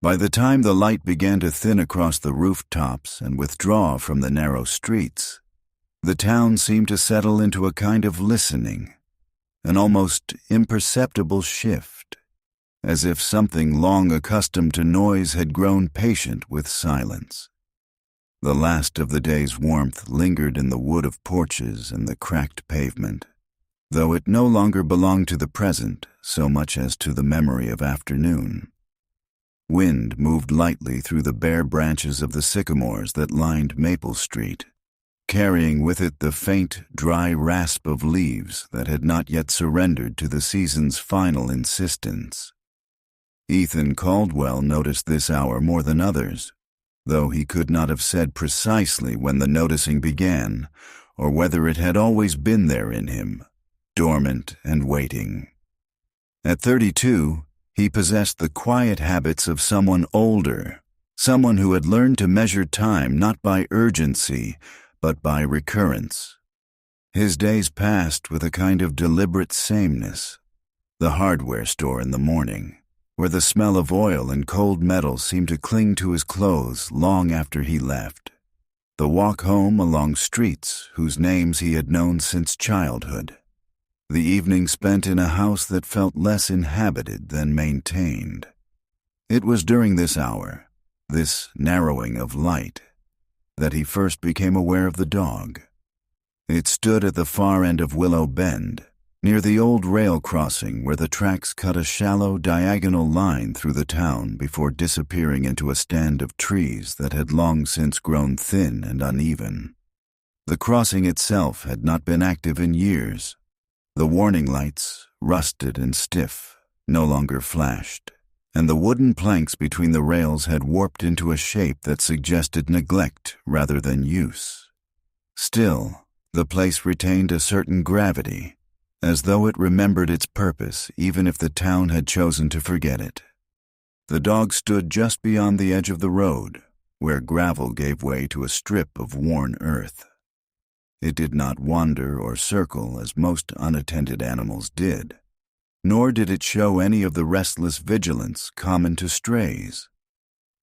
By the time the light began to thin across the rooftops and withdraw from the narrow streets, the town seemed to settle into a kind of listening, an almost imperceptible shift, as if something long accustomed to noise had grown patient with silence. The last of the day's warmth lingered in the wood of porches and the cracked pavement, though it no longer belonged to the present so much as to the memory of afternoon. Wind moved lightly through the bare branches of the sycamores that lined Maple Street, carrying with it the faint, dry rasp of leaves that had not yet surrendered to the season's final insistence. Ethan Caldwell noticed this hour more than others, though he could not have said precisely when the noticing began, or whether it had always been there in him, dormant and waiting. At 32, he possessed the quiet habits of someone older, someone who had learned to measure time not by urgency, but by recurrence. His days passed with a kind of deliberate sameness. The hardware store in the morning, where the smell of oil and cold metal seemed to cling to his clothes long after he left. The walk home along streets whose names he had known since childhood. The evening spent in a house that felt less inhabited than maintained. It was during this hour, this narrowing of light, that he first became aware of the dog. It stood at the far end of Willow Bend, near the old rail crossing where the tracks cut a shallow diagonal line through the town before disappearing into a stand of trees that had long since grown thin and uneven. The crossing itself had not been active in years. The warning lights, rusted and stiff, no longer flashed, and the wooden planks between the rails had warped into a shape that suggested neglect rather than use. Still, the place retained a certain gravity, as though it remembered its purpose even if the town had chosen to forget it. The dog stood just beyond the edge of the road, where gravel gave way to a strip of worn earth. It did not wander or circle as most unattended animals did, nor did it show any of the restless vigilance common to strays.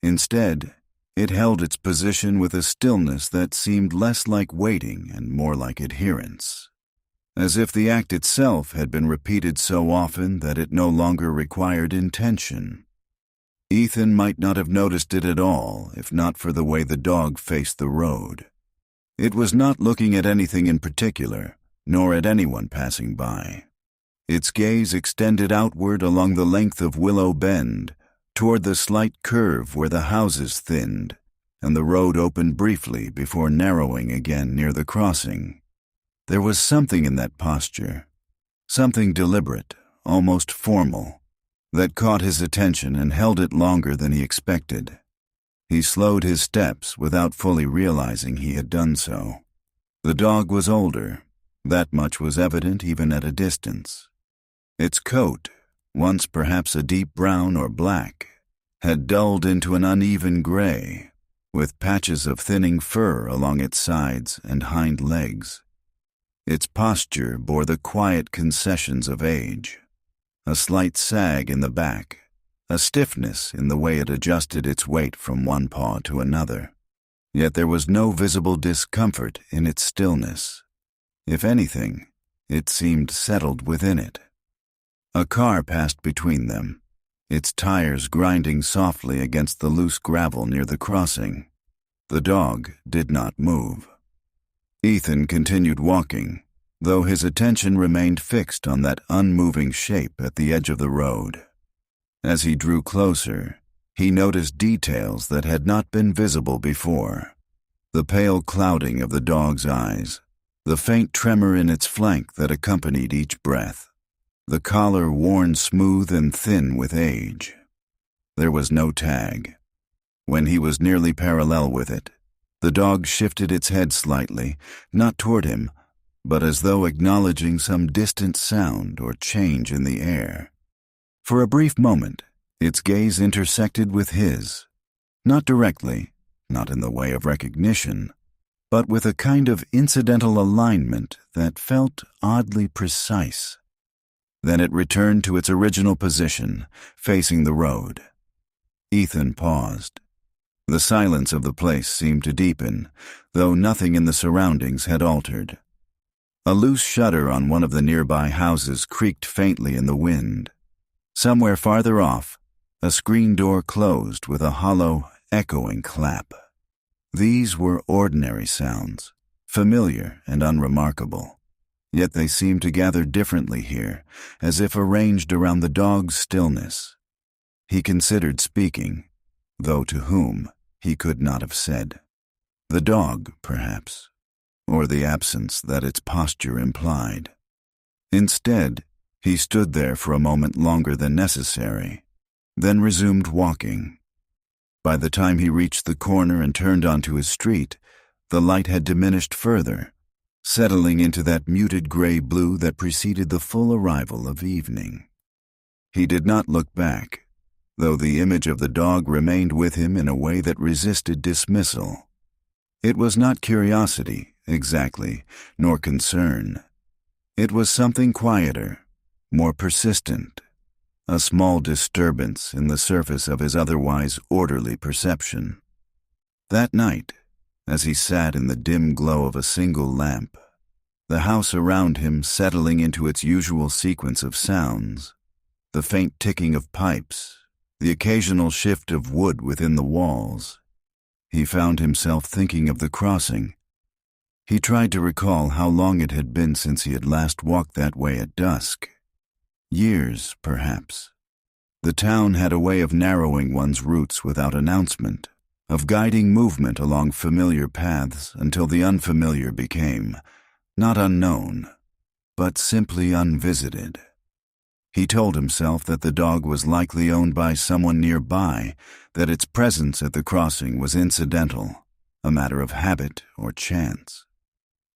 Instead, it held its position with a stillness that seemed less like waiting and more like adherence, as if the act itself had been repeated so often that it no longer required intention. Ethan might not have noticed it at all if not for the way the dog faced the road. It was not looking at anything in particular, nor at anyone passing by. Its gaze extended outward along the length of Willow Bend, toward the slight curve where the houses thinned, and the road opened briefly before narrowing again near the crossing. There was something in that posture, something deliberate, almost formal, that caught his attention and held it longer than he expected. He slowed his steps without fully realizing he had done so. The dog was older. That much was evident even at a distance. Its coat, once perhaps a deep brown or black, had dulled into an uneven gray, with patches of thinning fur along its sides and hind legs. Its posture bore the quiet concessions of age, a slight sag in the back, a stiffness in the way it adjusted its weight from one paw to another. Yet there was no visible discomfort in its stillness. If anything, it seemed settled within it. A car passed between them, its tires grinding softly against the loose gravel near the crossing. The dog did not move. Ethan continued walking, though his attention remained fixed on that unmoving shape at the edge of the road. As he drew closer, he noticed details that had not been visible before. The pale clouding of the dog's eyes, the faint tremor in its flank that accompanied each breath, the collar worn smooth and thin with age. There was no tag. When he was nearly parallel with it, the dog shifted its head slightly, not toward him, but as though acknowledging some distant sound or change in the air. For a brief moment, its gaze intersected with his, not directly, not in the way of recognition, but with a kind of incidental alignment that felt oddly precise. Then it returned to its original position, facing the road. Ethan paused. The silence of the place seemed to deepen, though nothing in the surroundings had altered. A loose shutter on one of the nearby houses creaked faintly in the wind. Somewhere farther off, a screen door closed with a hollow, echoing clap. These were ordinary sounds, familiar and unremarkable, yet they seemed to gather differently here, as if arranged around the dog's stillness. He considered speaking, though to whom he could not have said. The dog, perhaps, or the absence that its posture implied. Instead, he stood there for a moment longer than necessary, then resumed walking. By the time he reached the corner and turned onto his street, the light had diminished further, settling into that muted gray-blue that preceded the full arrival of evening. He did not look back, though the image of the dog remained with him in a way that resisted dismissal. It was not curiosity, exactly, nor concern. It was something quieter, more persistent, a small disturbance in the surface of his otherwise orderly perception. That night, as he sat in the dim glow of a single lamp, the house around him settling into its usual sequence of sounds, the faint ticking of pipes, the occasional shift of wood within the walls, he found himself thinking of the crossing. He tried to recall how long it had been since he had last walked that way at dusk. Years, perhaps. The town had a way of narrowing one's routes without announcement, of guiding movement along familiar paths until the unfamiliar became, not unknown, but simply unvisited. He told himself that the dog was likely owned by someone nearby, that its presence at the crossing was incidental, a matter of habit or chance.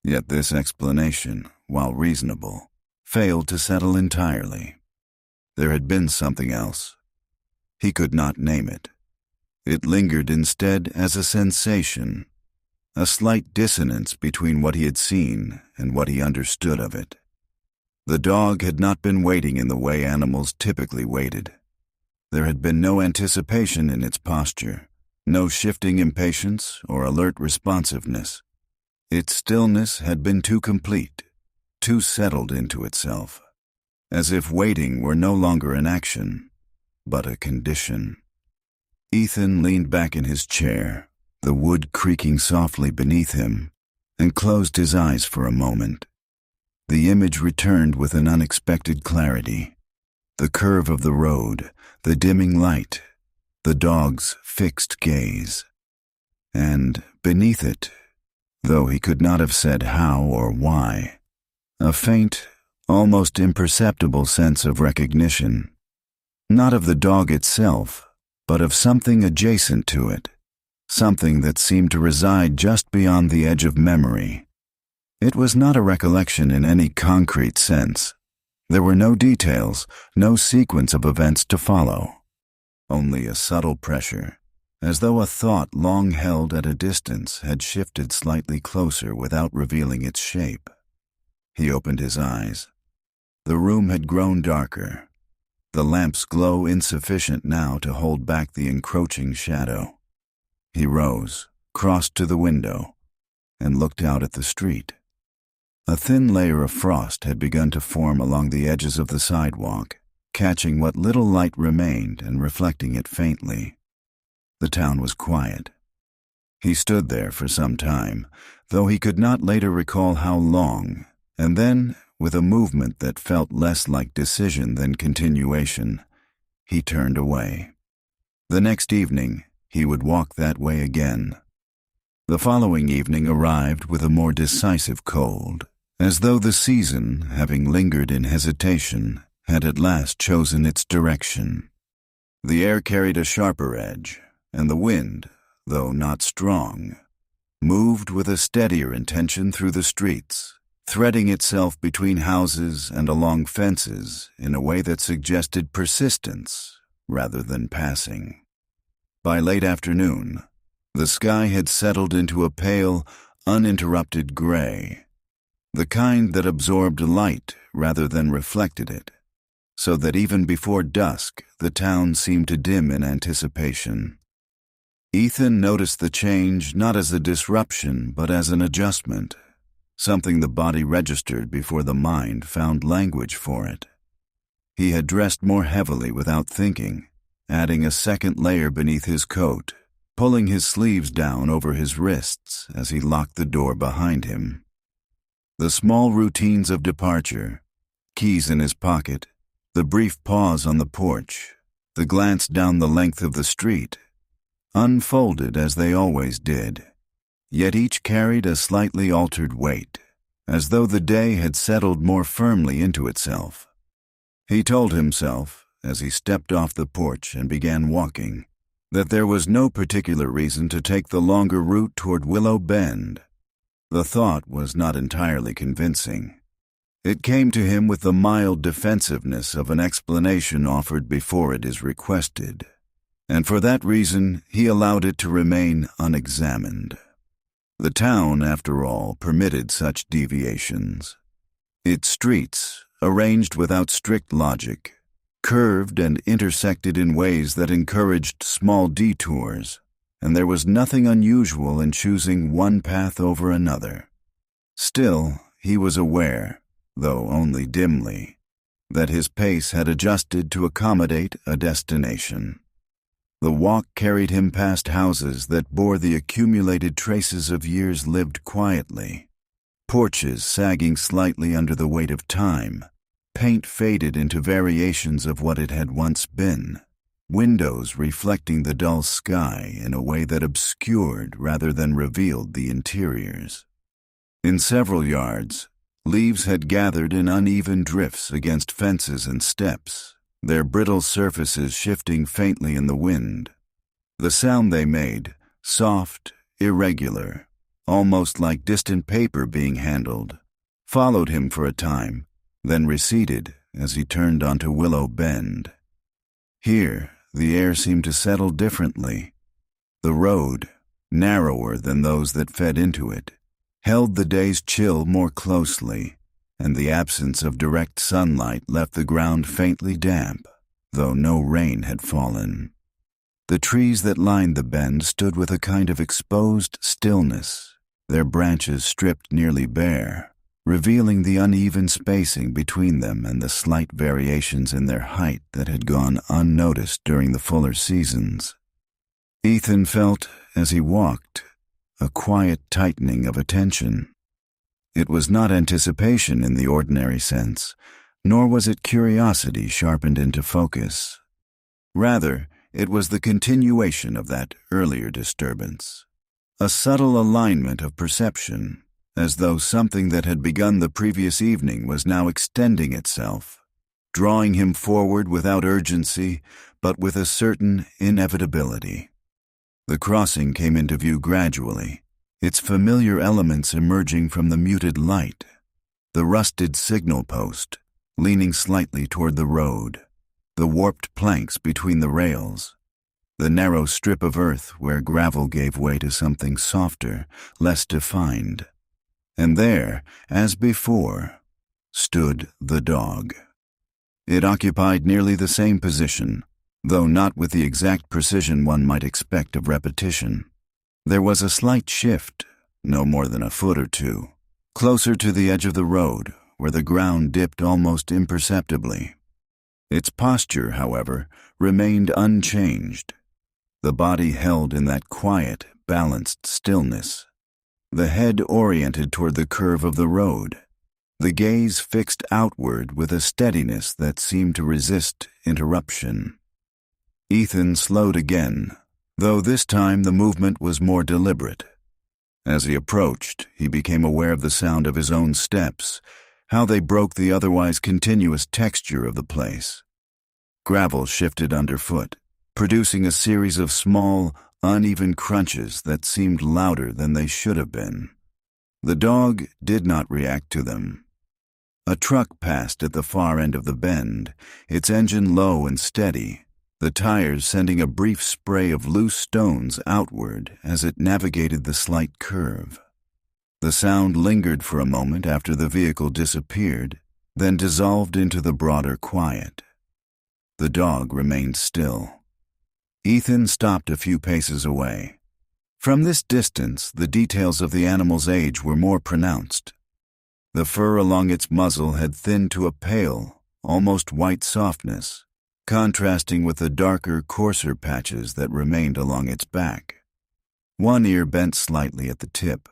Yet this explanation, while reasonable, failed to settle entirely. There had been something else. He could not name it. It lingered instead as a sensation, a slight dissonance between what he had seen and what he understood of it. The dog had not been waiting in the way animals typically waited. There had been no anticipation in its posture, no shifting impatience or alert responsiveness. Its stillness had been too complete, too settled into itself, as if waiting were no longer an action, but a condition. Ethan leaned back in his chair, the wood creaking softly beneath him, and closed his eyes for a moment. The image returned with an unexpected clarity. The curve of the road, the dimming light, the dog's fixed gaze. And beneath it, though he could not have said how or why, a faint, almost imperceptible sense of recognition, not of the dog itself, but of something adjacent to it, something that seemed to reside just beyond the edge of memory. It was not a recollection in any concrete sense. There were no details, no sequence of events to follow, only a subtle pressure, as though a thought long held at a distance had shifted slightly closer without revealing its shape. He opened his eyes. The room had grown darker, the lamp's glow insufficient now to hold back the encroaching shadow. He rose, crossed to the window, and looked out at the street. A thin layer of frost had begun to form along the edges of the sidewalk, catching what little light remained and reflecting it faintly. The town was quiet. He stood there for some time, though he could not later recall how long, and then, with a movement that felt less like decision than continuation, he turned away. The next evening, he would walk that way again. The following evening arrived with a more decisive cold, as though the season, having lingered in hesitation, had at last chosen its direction. The air carried a sharper edge, and the wind, though not strong, moved with a steadier intention through the streets, threading itself between houses and along fences in a way that suggested persistence rather than passing. By late afternoon, the sky had settled into a pale, uninterrupted gray, the kind that absorbed light rather than reflected it. so that even before dusk, the town seemed to dim in anticipation. Ethan noticed the change not as a disruption, but as an adjustment, something the body registered before the mind found language for it. He had dressed more heavily without thinking, adding a second layer beneath his coat, pulling his sleeves down over his wrists as he locked the door behind him. The small routines of departure, keys in his pocket, the brief pause on the porch, the glance down the length of the street, unfolded as they always did, yet each carried a slightly altered weight, as though the day had settled more firmly into itself. He told himself, as he stepped off the porch and began walking, that there was no particular reason to take the longer route toward Willow Bend. The thought was not entirely convincing. It came to him with the mild defensiveness of an explanation offered before it is requested, and for that reason he allowed it to remain unexamined. The town, after all, permitted such deviations. Its streets, arranged without strict logic, curved and intersected in ways that encouraged small detours, and there was nothing unusual in choosing one path over another. Still, he was aware, though only dimly, that his pace had adjusted to accommodate a destination. The walk carried him past houses that bore the accumulated traces of years lived quietly, porches sagging slightly under the weight of time, paint faded into variations of what it had once been, windows reflecting the dull sky in a way that obscured rather than revealed the interiors. In several yards, leaves had gathered in uneven drifts against fences and steps, their brittle surfaces shifting faintly in the wind. The sound they made, soft, irregular, almost like distant paper being handled, followed him for a time, then receded as he turned onto Willow Bend. Here, the air seemed to settle differently. The road, narrower than those that fed into it, held the day's chill more closely, and the absence of direct sunlight left the ground faintly damp, though no rain had fallen. The trees that lined the bend stood with a kind of exposed stillness, their branches stripped nearly bare, revealing the uneven spacing between them and the slight variations in their height that had gone unnoticed during the fuller seasons. Ethan felt, as he walked, a quiet tightening of attention. It was not anticipation in the ordinary sense, nor was it curiosity sharpened into focus. Rather, it was the continuation of that earlier disturbance, a subtle alignment of perception, as though something that had begun the previous evening was now extending itself, drawing him forward without urgency, but with a certain inevitability. The crossing came into view gradually, its familiar elements emerging from the muted light, the rusted signal post, leaning slightly toward the road, the warped planks between the rails, the narrow strip of earth where gravel gave way to something softer, less defined. And there, as before, stood the dog. It occupied nearly the same position, though not with the exact precision one might expect of repetition. There was a slight shift, no more than a foot or two, closer to the edge of the road, where the ground dipped almost imperceptibly. Its posture, however, remained unchanged. The body held in that quiet, balanced stillness, the head oriented toward the curve of the road, the gaze fixed outward with a steadiness that seemed to resist interruption. Ethan slowed again, though this time the movement was more deliberate. As he approached, he became aware of the sound of his own steps, how they broke the otherwise continuous texture of the place. Gravel shifted underfoot, producing a series of small, uneven crunches that seemed louder than they should have been. The dog did not react to them. A truck passed at the far end of the bend, its engine low and steady, the tires sending a brief spray of loose stones outward as it navigated the slight curve. The sound lingered for a moment after the vehicle disappeared, then dissolved into the broader quiet. The dog remained still. Ethan stopped a few paces away. From this distance, the details of the animal's age were more pronounced. The fur along its muzzle had thinned to a pale, almost white softness, contrasting with the darker, coarser patches that remained along its back. One ear bent slightly at the tip,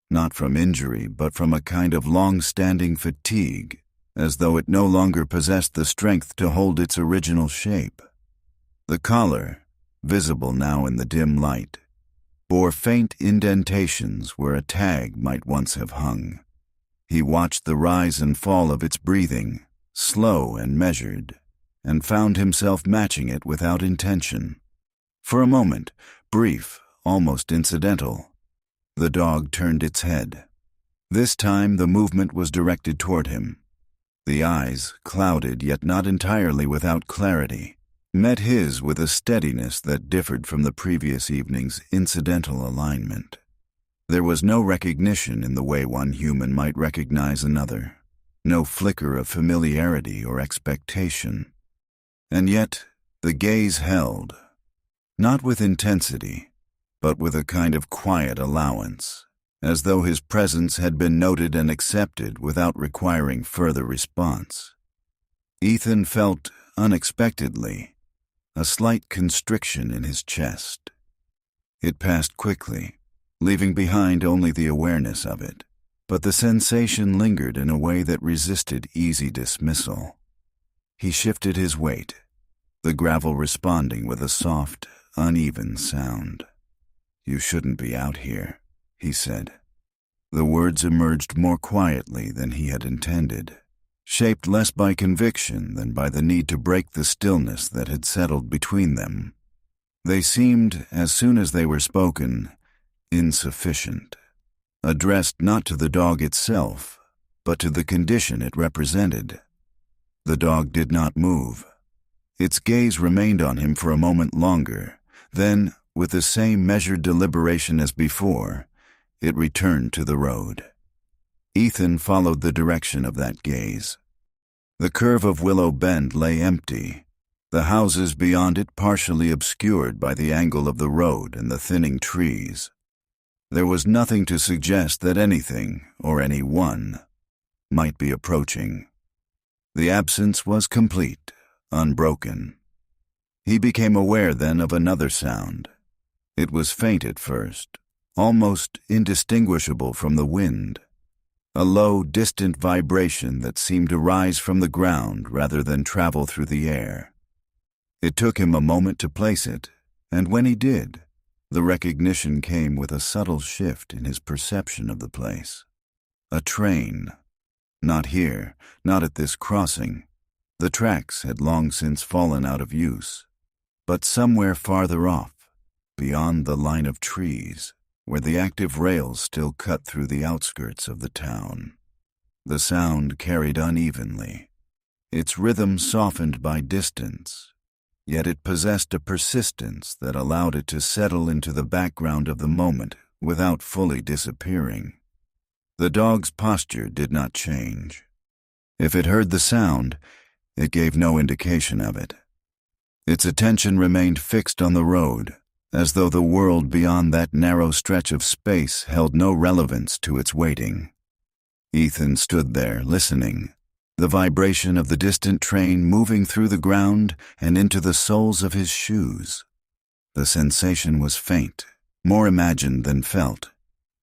not from injury but from a kind of long-standing fatigue, as though it no longer possessed the strength to hold its original shape. The collar, visible now in the dim light, bore faint indentations where a tag might once have hung. He watched the rise and fall of its breathing, slow and measured, and found himself matching it without intention. For a moment, brief, almost incidental, the dog turned its head. This time the movement was directed toward him. The eyes, clouded yet not entirely without clarity, met his with a steadiness that differed from the previous evening's incidental alignment. There was no recognition in the way one human might recognize another, no flicker of familiarity or expectation. And yet the gaze held, not with intensity, but with a kind of quiet allowance, as though his presence had been noted and accepted without requiring further response. Ethan felt, unexpectedly, a slight constriction in his chest. It passed quickly, leaving behind only the awareness of it, but the sensation lingered in a way that resisted easy dismissal. He shifted his weight, the gravel responding with a soft, uneven sound. "You shouldn't be out here," he said. The words emerged more quietly than he had intended, shaped less by conviction than by the need to break the stillness that had settled between them. They seemed, as soon as they were spoken, insufficient, addressed not to the dog itself, but to the condition it represented. The dog did not move. Its gaze remained on him for a moment longer, then, with the same measured deliberation as before, it returned to the road. Ethan followed the direction of that gaze. The curve of Willow Bend lay empty, the houses beyond it partially obscured by the angle of the road and the thinning trees. There was nothing to suggest that anything, or anyone, might be approaching. The absence was complete, unbroken. He became aware then of another sound. It was faint at first, almost indistinguishable from the wind, a low, distant vibration that seemed to rise from the ground rather than travel through the air. It took him a moment to place it, and when he did, the recognition came with a subtle shift in his perception of the place. A train. Not here, not at this crossing. The tracks had long since fallen out of use, but somewhere farther off, beyond the line of trees, where the active rails still cut through the outskirts of the town. The sound carried unevenly, its rhythm softened by distance, yet it possessed a persistence that allowed it to settle into the background of the moment without fully disappearing. The dog's posture did not change. If it heard the sound, it gave no indication of it. Its attention remained fixed on the road, as though the world beyond that narrow stretch of space held no relevance to its waiting. Ethan stood there, listening, the vibration of the distant train moving through the ground and into the soles of his shoes. The sensation was faint, more imagined than felt,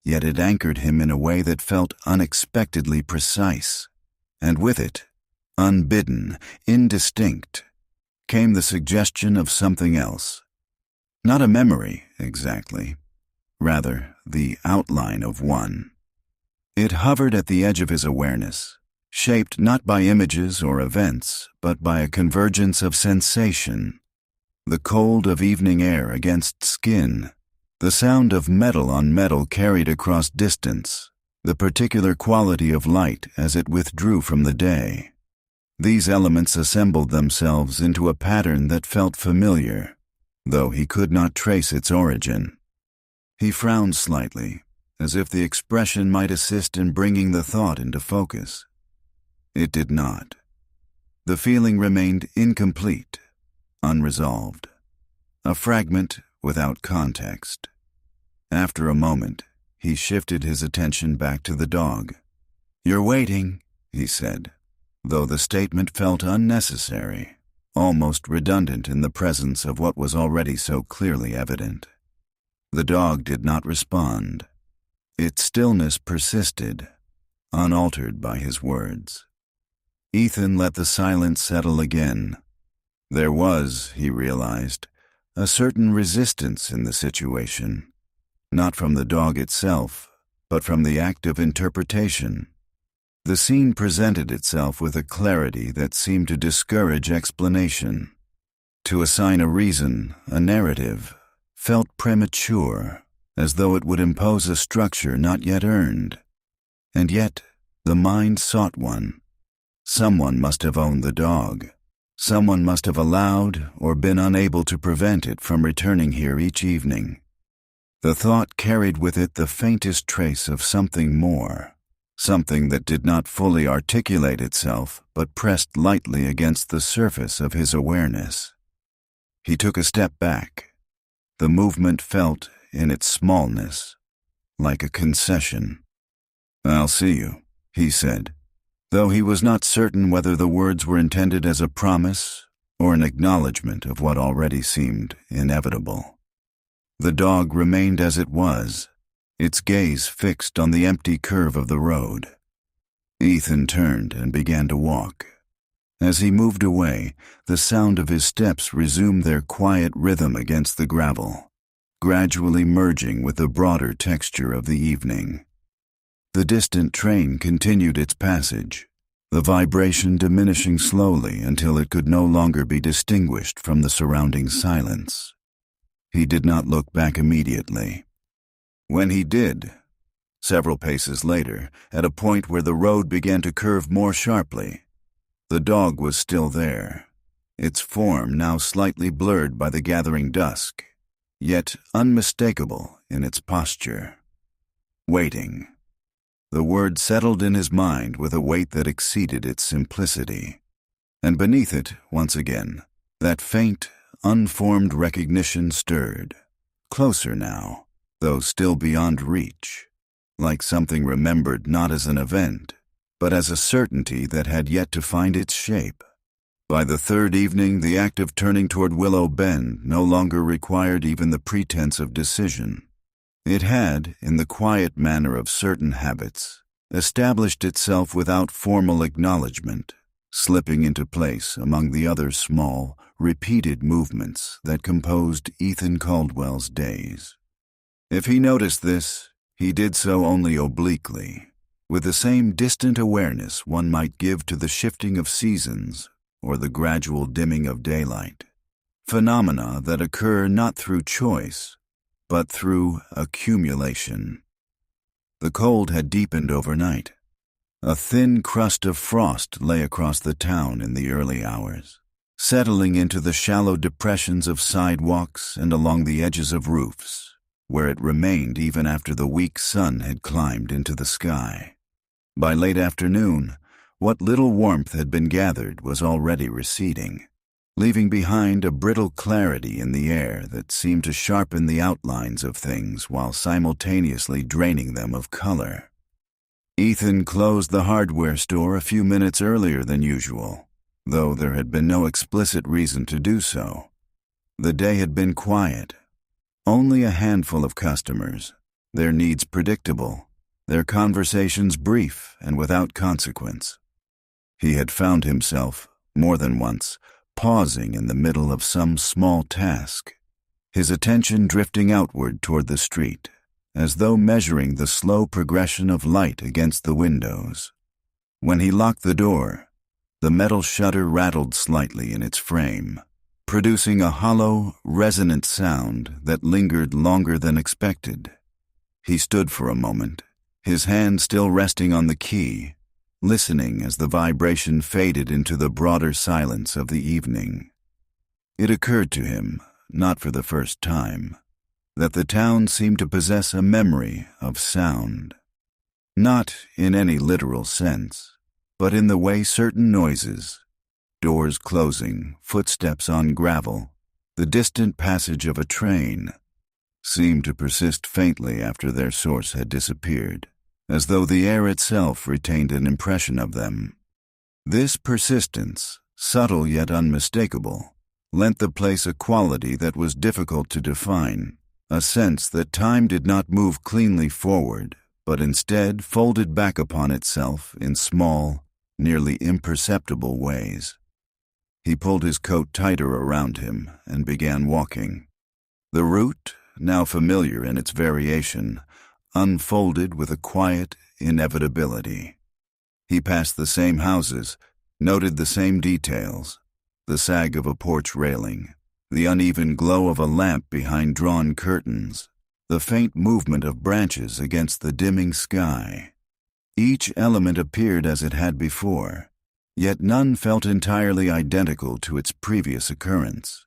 yet it anchored him in a way that felt unexpectedly precise, and with it, unbidden, indistinct, came the suggestion of something else. Not a memory, exactly. Rather, the outline of one. It hovered at the edge of his awareness, shaped not by images or events, but by a convergence of sensation. The cold of evening air against skin, the sound of metal on metal carried across distance, the particular quality of light as it withdrew from the day. These elements assembled themselves into a pattern that felt familiar, though he could not trace its origin. He frowned slightly, as if the expression might assist in bringing the thought into focus. It did not. The feeling remained incomplete, unresolved, a fragment without context. After a moment, he shifted his attention back to the dog. "You're waiting," he said, though the statement felt unnecessary, almost redundant in the presence of what was already so clearly evident. The dog did not respond. Its stillness persisted, unaltered by his words. Ethan let the silence settle again. There was, he realized, a certain resistance in the situation, not from the dog itself, but from the act of interpretation. The scene presented itself with a clarity that seemed to discourage explanation. To assign a reason, a narrative, felt premature, as though it would impose a structure not yet earned. And yet, the mind sought one. Someone must have owned the dog. Someone must have allowed or been unable to prevent it from returning here each evening. The thought carried with it the faintest trace of something more, something that did not fully articulate itself but pressed lightly against the surface of his awareness. He took a step back. The movement felt, in its smallness, like a concession. "I'll see you," he said, though he was not certain whether the words were intended as a promise or an acknowledgment of what already seemed inevitable. The dog remained as it was, its gaze fixed on the empty curve of the road. Ethan turned and began to walk. As he moved away, the sound of his steps resumed their quiet rhythm against the gravel, gradually merging with the broader texture of the evening. The distant train continued its passage, the vibration diminishing slowly until it could no longer be distinguished from the surrounding silence. He did not look back immediately. When he did, several paces later, at a point where the road began to curve more sharply, the dog was still there, its form now slightly blurred by the gathering dusk, yet unmistakable in its posture. Waiting. The word settled in his mind with a weight that exceeded its simplicity, and beneath it, once again, that faint, unformed recognition stirred, closer now, though still beyond reach, like something remembered not as an event, but as a certainty that had yet to find its shape. By the third evening, the act of turning toward Willow Bend no longer required even the pretense of decision. It had, in the quiet manner of certain habits, established itself without formal acknowledgment, slipping into place among the other small, repeated movements that composed Ethan Caldwell's days. If he noticed this, he did so only obliquely, with the same distant awareness one might give to the shifting of seasons or the gradual dimming of daylight, phenomena that occur not through choice, but through accumulation. The cold had deepened overnight. A thin crust of frost lay across the town in the early hours, settling into the shallow depressions of sidewalks and along the edges of roofs, where it remained even after the weak sun had climbed into the sky. By late afternoon, what little warmth had been gathered was already receding, leaving behind a brittle clarity in the air that seemed to sharpen the outlines of things while simultaneously draining them of color. Ethan closed the hardware store a few minutes earlier than usual, though there had been no explicit reason to do so. The day had been quiet. Only a handful of customers, their needs predictable, their conversations brief and without consequence. He had found himself, more than once, pausing in the middle of some small task, his attention drifting outward toward the street, as though measuring the slow progression of light against the windows. When he locked the door, the metal shutter rattled slightly in its frame, producing a hollow, resonant sound that lingered longer than expected. He stood for a moment, his hand still resting on the key, listening as the vibration faded into the broader silence of the evening. It occurred to him, not for the first time, that the town seemed to possess a memory of sound. Not in any literal sense, but in the way certain noises, doors closing, footsteps on gravel, the distant passage of a train, seemed to persist faintly after their source had disappeared, as though the air itself retained an impression of them. This persistence, subtle yet unmistakable, lent the place a quality that was difficult to define, a sense that time did not move cleanly forward, but instead folded back upon itself in small, nearly imperceptible ways. He pulled his coat tighter around him and began walking. The route, now familiar in its variation, unfolded with a quiet inevitability. He passed the same houses, noted the same details, the sag of a porch railing, the uneven glow of a lamp behind drawn curtains, the faint movement of branches against the dimming sky. Each element appeared as it had before, yet none felt entirely identical to its previous occurrence.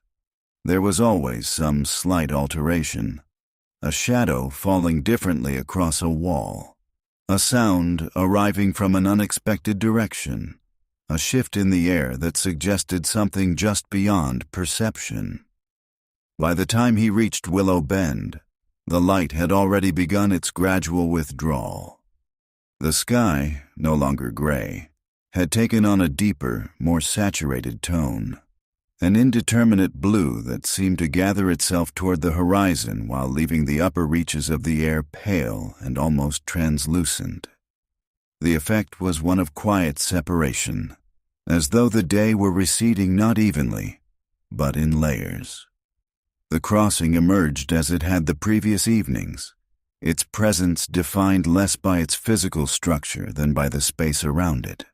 There was always some slight alteration, a shadow falling differently across a wall, a sound arriving from an unexpected direction, a shift in the air that suggested something just beyond perception. By the time he reached Willow Bend, the light had already begun its gradual withdrawal. The sky, no longer gray, had taken on a deeper, more saturated tone, an indeterminate blue that seemed to gather itself toward the horizon while leaving the upper reaches of the air pale and almost translucent. The effect was one of quiet separation, as though the day were receding not evenly, but in layers. The crossing emerged as it had the previous evenings, its presence defined less by its physical structure than by the space around it.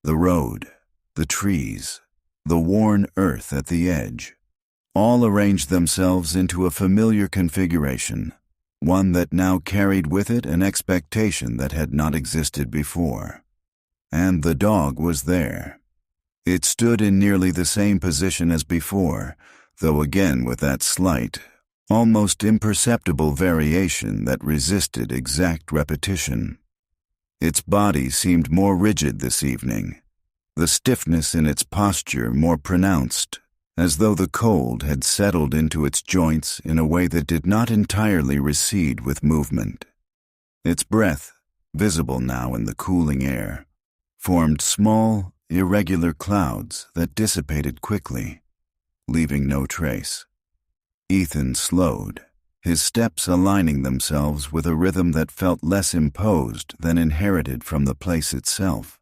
The road, the trees, the worn earth at the edge, all arranged themselves into a familiar configuration, one that now carried with it an expectation that had not existed before. And the dog was there. It stood in nearly the same position as before, though again with that slight, almost imperceptible variation that resisted exact repetition. Its body seemed more rigid this evening, the stiffness in its posture more pronounced, as though the cold had settled into its joints in a way that did not entirely recede with movement. Its breath, visible now in the cooling air, formed small, irregular clouds that dissipated quickly, leaving no trace. Ethan slowed, his steps aligning themselves with a rhythm that felt less imposed than inherited from the place itself.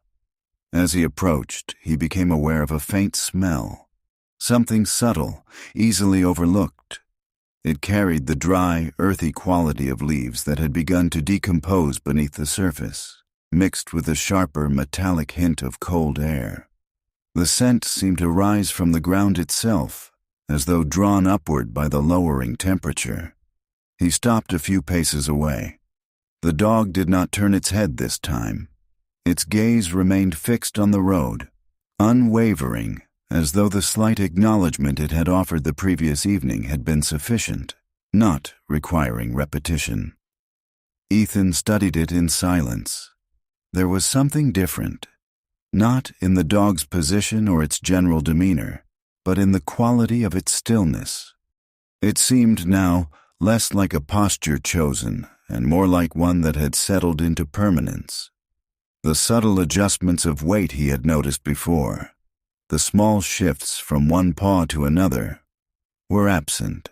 As he approached, he became aware of a faint smell, something subtle, easily overlooked. It carried the dry, earthy quality of leaves that had begun to decompose beneath the surface, mixed with a sharper, metallic hint of cold air. The scent seemed to rise from the ground itself, as though drawn upward by the lowering temperature. He stopped a few paces away. The dog did not turn its head this time. Its gaze remained fixed on the road, unwavering, as though the slight acknowledgment it had offered the previous evening had been sufficient, not requiring repetition. Ethan studied it in silence. There was something different, not in the dog's position or its general demeanor, but in the quality of its stillness. It seemed now less like a posture chosen and more like one that had settled into permanence. The subtle adjustments of weight he had noticed before, the small shifts from one paw to another, were absent.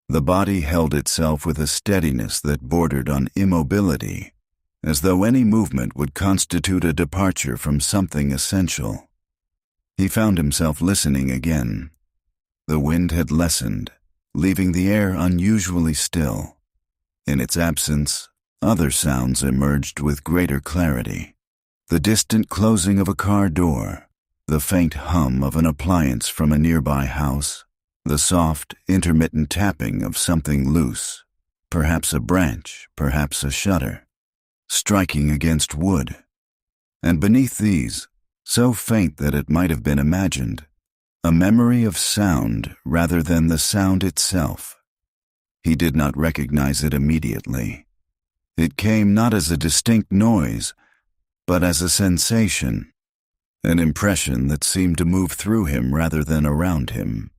The body held itself with a steadiness that bordered on immobility, as though any movement would constitute a departure from something essential. He found himself listening again. The wind had lessened, leaving the air unusually still. In its absence, other sounds emerged with greater clarity. The distant closing of a car door, the faint hum of an appliance from a nearby house, the soft, intermittent tapping of something loose, perhaps a branch, perhaps a shutter, striking against wood. And beneath these, so faint that it might have been imagined, a memory of sound rather than the sound itself. He did not recognize it immediately. It came not as a distinct noise, but as a sensation, an impression that seemed to move through him rather than around him.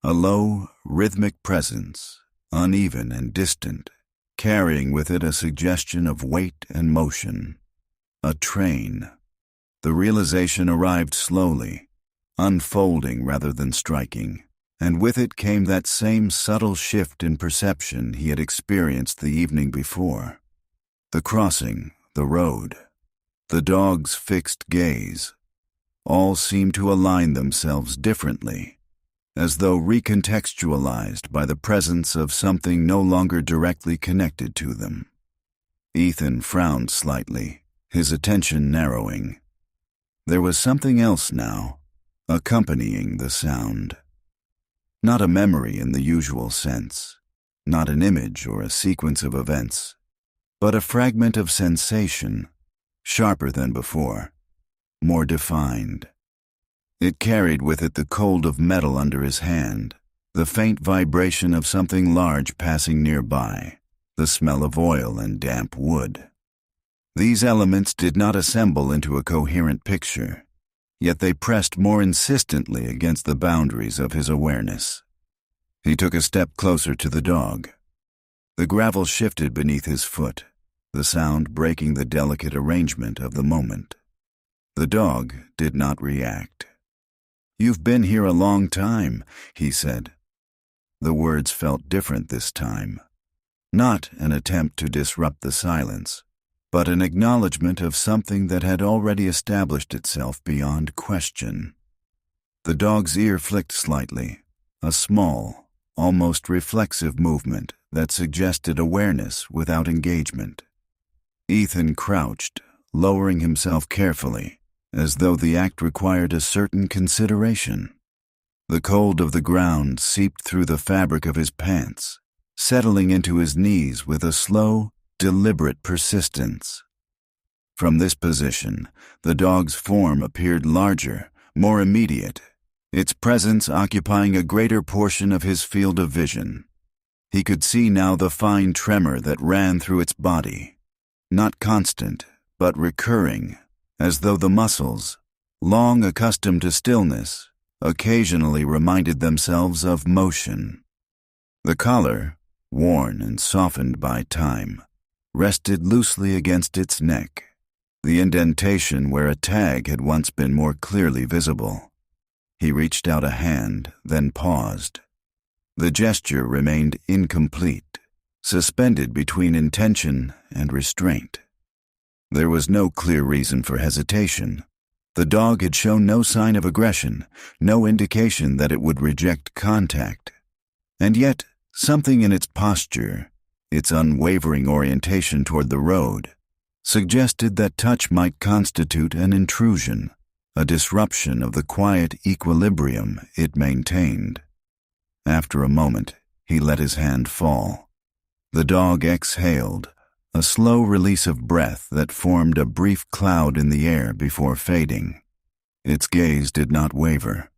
A low, rhythmic presence, uneven and distant, carrying with it a suggestion of weight and motion. A train. The realization arrived slowly, unfolding rather than striking, and with it came that same subtle shift in perception he had experienced the evening before. The crossing, the road, the dog's fixed gaze, all seemed to align themselves differently, as though recontextualized by the presence of something no longer directly connected to them. Ethan frowned slightly, his attention narrowing. There was something else now, accompanying the sound. Not a memory in the usual sense, not an image or a sequence of events, but a fragment of sensation, sharper than before, more defined. It carried with it the cold of metal under his hand, the faint vibration of something large passing nearby, the smell of oil and damp wood. These elements did not assemble into a coherent picture, yet they pressed more insistently against the boundaries of his awareness. He took a step closer to the dog. The gravel shifted beneath his foot, the sound breaking the delicate arrangement of the moment. The dog did not react. "You've been here a long time," he said. The words felt different this time. Not an attempt to disrupt the silence, but an acknowledgement of something that had already established itself beyond question. The dog's ear flicked slightly, a small, almost reflexive movement that suggested awareness without engagement. Ethan crouched, lowering himself carefully, as though the act required a certain consideration. The cold of the ground seeped through the fabric of his pants, settling into his knees with a slow, deliberate persistence. From this position, the dog's form appeared larger, more immediate, its presence occupying a greater portion of his field of vision. He could see now the fine tremor that ran through its body, not constant, but recurring, as though the muscles, long accustomed to stillness, occasionally reminded themselves of motion. The collar, worn and softened by time, rested loosely against its neck, the indentation where a tag had once been more clearly visible. He reached out a hand, then paused. The gesture remained incomplete, suspended between intention and restraint. There was no clear reason for hesitation. The dog had shown no sign of aggression, no indication that it would reject contact. And yet, something in its posture, its unwavering orientation toward the road, suggested that touch might constitute an intrusion, a disruption of the quiet equilibrium it maintained. After a moment, he let his hand fall. The dog exhaled, a slow release of breath that formed a brief cloud in the air before fading. Its gaze did not waver.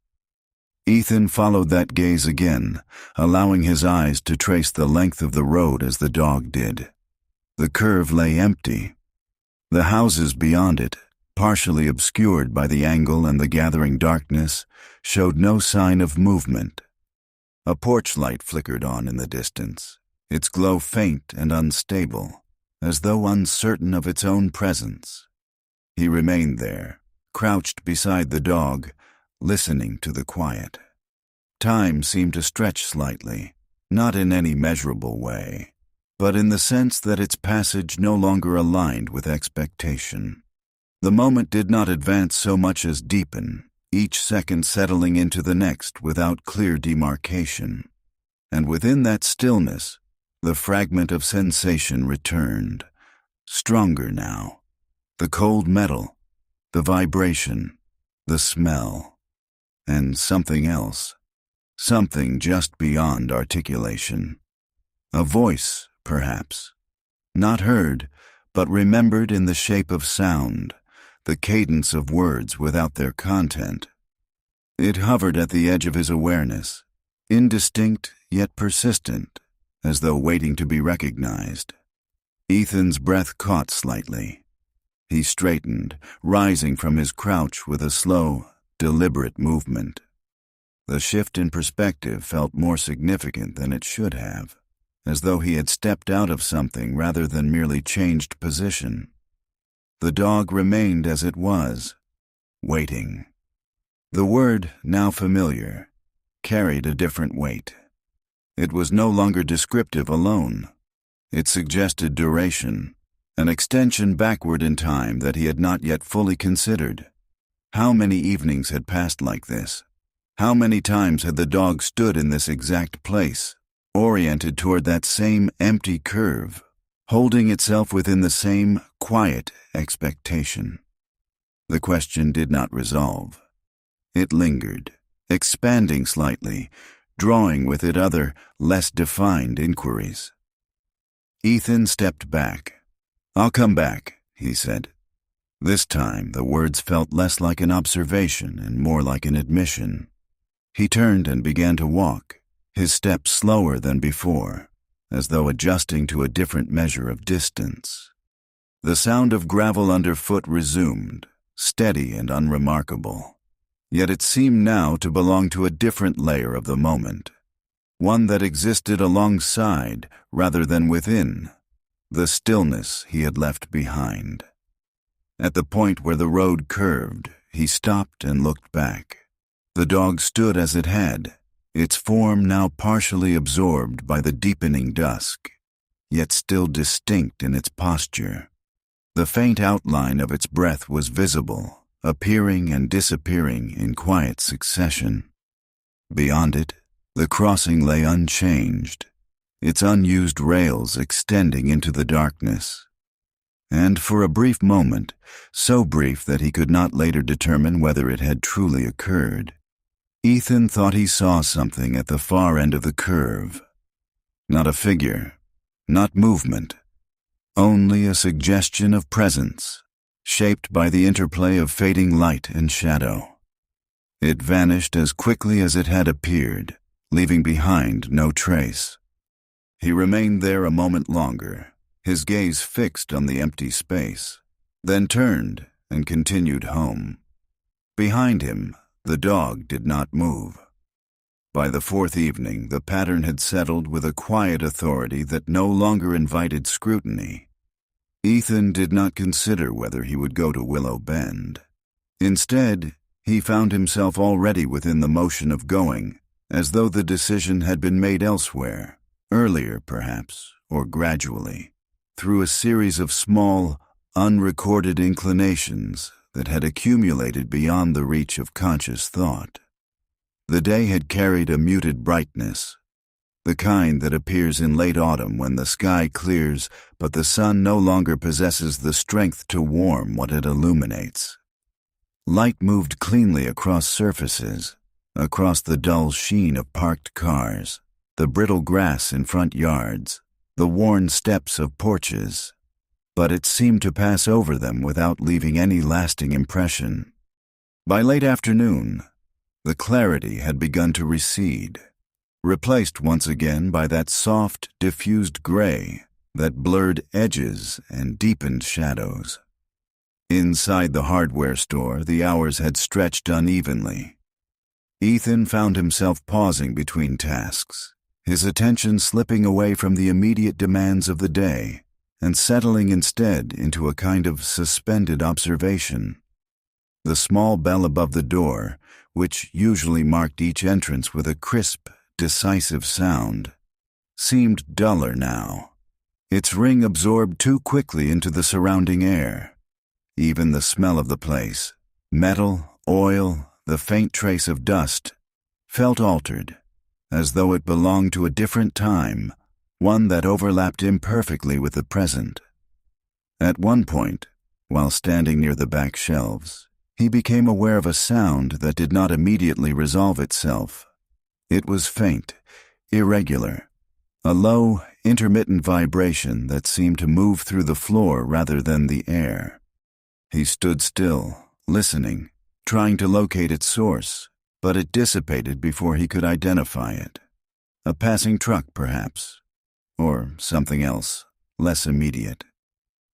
Ethan followed that gaze again, allowing his eyes to trace the length of the road as the dog did. The curve lay empty. The houses beyond it, partially obscured by the angle and the gathering darkness, showed no sign of movement. A porch light flickered on in the distance, its glow faint and unstable, as though uncertain of its own presence. He remained there, crouched beside the dog, listening to the quiet. Time seemed to stretch slightly, not in any measurable way, but in the sense that its passage no longer aligned with expectation. The moment did not advance so much as deepen, each second settling into the next without clear demarcation. And within that stillness, the fragment of sensation returned, stronger now. The cold metal, the vibration, the smell, and something else, something just beyond articulation. A voice, perhaps, not heard, but remembered in the shape of sound, the cadence of words without their content. It hovered at the edge of his awareness, indistinct yet persistent, as though waiting to be recognized. Ethan's breath caught slightly. He straightened, rising from his crouch with a slow, deliberate movement. The shift in perspective felt more significant than it should have, as though he had stepped out of something rather than merely changed position. The dog remained as it was, waiting. The word, now familiar, carried a different weight. It was no longer descriptive alone. It suggested duration, an extension backward in time that he had not yet fully considered. How many evenings had passed like this? How many times had the dog stood in this exact place, oriented toward that same empty curve, holding itself within the same quiet expectation? The question did not resolve. It lingered, expanding slightly, drawing with it other, less defined inquiries. Ethan stepped back. "I'll come back," he said. This time the words felt less like an observation and more like an admission. He turned and began to walk, his steps slower than before, as though adjusting to a different measure of distance. The sound of gravel underfoot resumed, steady and unremarkable. Yet it seemed now to belong to a different layer of the moment, one that existed alongside rather than within, the stillness he had left behind. At the point where the road curved, he stopped and looked back. The dog stood as it had, its form now partially absorbed by the deepening dusk, yet still distinct in its posture. The faint outline of its breath was visible, appearing and disappearing in quiet succession. Beyond it, the crossing lay unchanged, its unused rails extending into the darkness. And for a brief moment, so brief that he could not later determine whether it had truly occurred, Ethan thought he saw something at the far end of the curve. Not a figure, not movement, only a suggestion of presence, shaped by the interplay of fading light and shadow. It vanished as quickly as it had appeared, leaving behind no trace. He remained there a moment longer, his gaze fixed on the empty space, then turned and continued home. Behind him, the dog did not move. By the fourth evening, the pattern had settled with a quiet authority that no longer invited scrutiny. Ethan did not consider whether he would go to Willow Bend. Instead, he found himself already within the motion of going, as though the decision had been made elsewhere, earlier perhaps, or gradually, through a series of small, unrecorded inclinations that had accumulated beyond the reach of conscious thought. The day had carried a muted brightness, the kind that appears in late autumn when the sky clears but the sun no longer possesses the strength to warm what it illuminates. Light moved cleanly across surfaces, across the dull sheen of parked cars, the brittle grass in front yards, the worn steps of porches, but it seemed to pass over them without leaving any lasting impression. By late afternoon, the clarity had begun to recede, replaced once again by that soft, diffused gray that blurred edges and deepened shadows. Inside the hardware store, the hours had stretched unevenly. Ethan found himself pausing between tasks, his attention slipping away from the immediate demands of the day and settling instead into a kind of suspended observation. The small bell above the door, which usually marked each entrance with a crisp, decisive sound, seemed duller now. Its ring absorbed too quickly into the surrounding air. Even the smell of the place, metal, oil, the faint trace of dust, felt altered, as though it belonged to a different time, one that overlapped imperfectly with the present. At one point, while standing near the back shelves, he became aware of a sound that did not immediately resolve itself. It was faint, irregular, a low, intermittent vibration that seemed to move through the floor rather than the air. He stood still, listening, trying to locate its source, but it dissipated before he could identify it. A passing truck, perhaps, or something else, less immediate.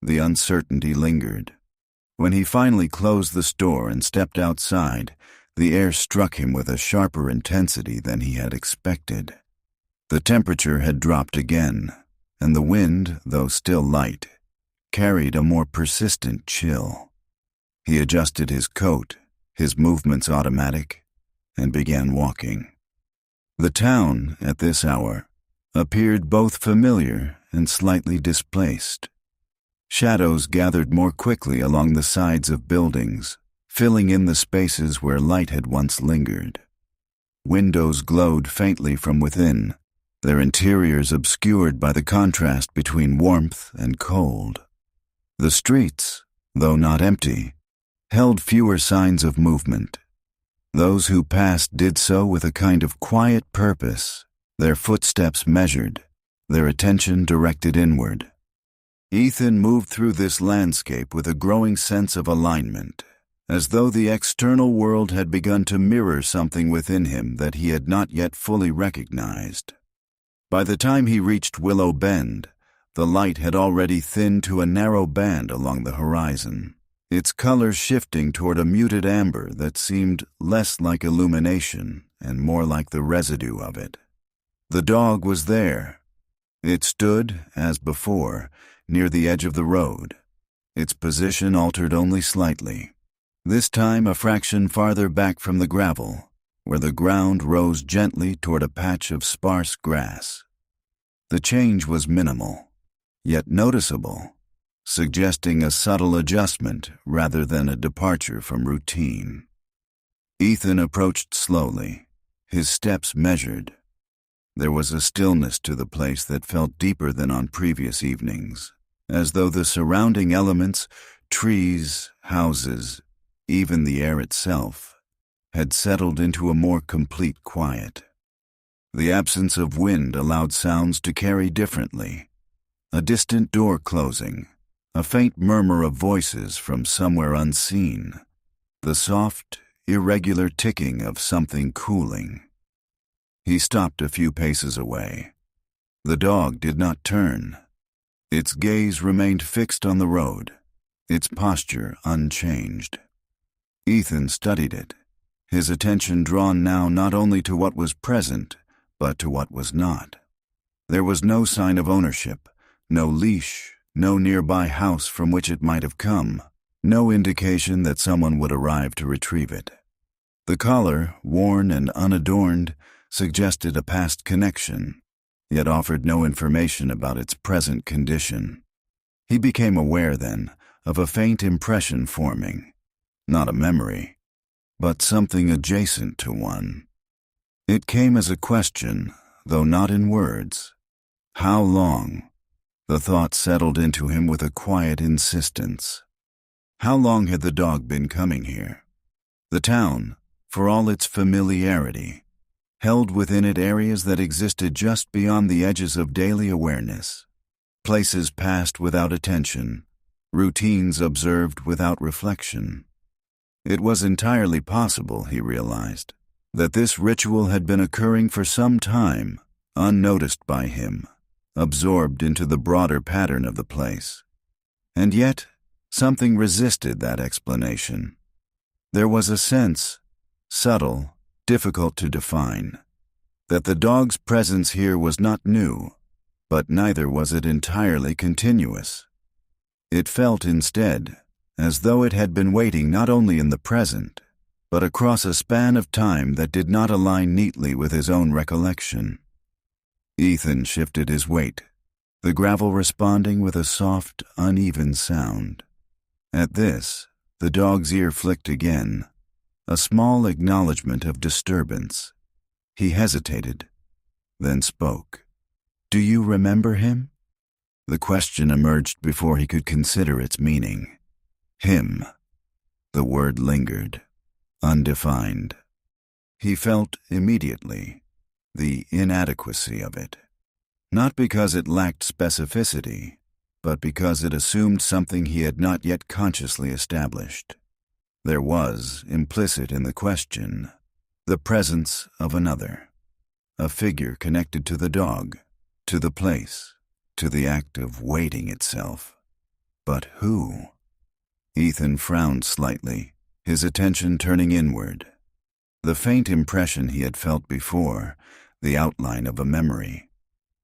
The uncertainty lingered. When he finally closed the store and stepped outside, the air struck him with a sharper intensity than he had expected. The temperature had dropped again, and the wind, though still light, carried a more persistent chill. He adjusted his coat, his movements automatic, and began walking. The town, at this hour, appeared both familiar and slightly displaced. Shadows gathered more quickly along the sides of buildings, filling in the spaces where light had once lingered. Windows glowed faintly from within, their interiors obscured by the contrast between warmth and cold. The streets, though not empty, held fewer signs of movement. Those who passed did so with a kind of quiet purpose, their footsteps measured, their attention directed inward. Ethan moved through this landscape with a growing sense of alignment, as though the external world had begun to mirror something within him that he had not yet fully recognized. By the time he reached Willow Bend, the light had already thinned to a narrow band along the horizon, its color shifting toward a muted amber that seemed less like illumination and more like the residue of it. The dog was there. It stood, as before, near the edge of the road, its position altered only slightly, this time a fraction farther back from the gravel, where the ground rose gently toward a patch of sparse grass. The change was minimal, yet noticeable, suggesting a subtle adjustment rather than a departure from routine. Ethan approached slowly, his steps measured. There was a stillness to the place that felt deeper than on previous evenings, as though the surrounding elements, trees, houses, even the air itself, had settled into a more complete quiet. The absence of wind allowed sounds to carry differently. A distant door closing, a faint murmur of voices from somewhere unseen, the soft, irregular ticking of something cooling. He stopped a few paces away. The dog did not turn. Its gaze remained fixed on the road, its posture unchanged. Ethan studied it, his attention drawn now not only to what was present, but to what was not. There was no sign of ownership, no leash, no nearby house from which it might have come, no indication that someone would arrive to retrieve it. The collar, worn and unadorned, suggested a past connection, yet offered no information about its present condition. He became aware, then, of a faint impression forming, not a memory, but something adjacent to one. It came as a question, though not in words. How long? The thought settled into him with a quiet insistence. How long had the dog been coming here? The town, for all its familiarity, held within it areas that existed just beyond the edges of daily awareness, places passed without attention, routines observed without reflection. It was entirely possible, he realized, that this ritual had been occurring for some time, unnoticed by him, absorbed into the broader pattern of the place. And yet, something resisted that explanation. There was a sense, subtle, difficult to define, that the dog's presence here was not new, but neither was it entirely continuous. It felt instead as though it had been waiting not only in the present, but across a span of time that did not align neatly with his own recollection. Ethan shifted his weight, the gravel responding with a soft, uneven sound. At this, the dog's ear flicked again, a small acknowledgement of disturbance. He hesitated, then spoke. "Do you remember him?" The question emerged before he could consider its meaning. Him. The word lingered, undefined. He felt immediately the inadequacy of it, not because it lacked specificity, but because it assumed something he had not yet consciously established. There was, implicit in the question, the presence of another, a figure connected to the dog, to the place, to the act of waiting itself. But who? Ethan frowned slightly, his attention turning inward. The faint impression he had felt before, the outline of a memory,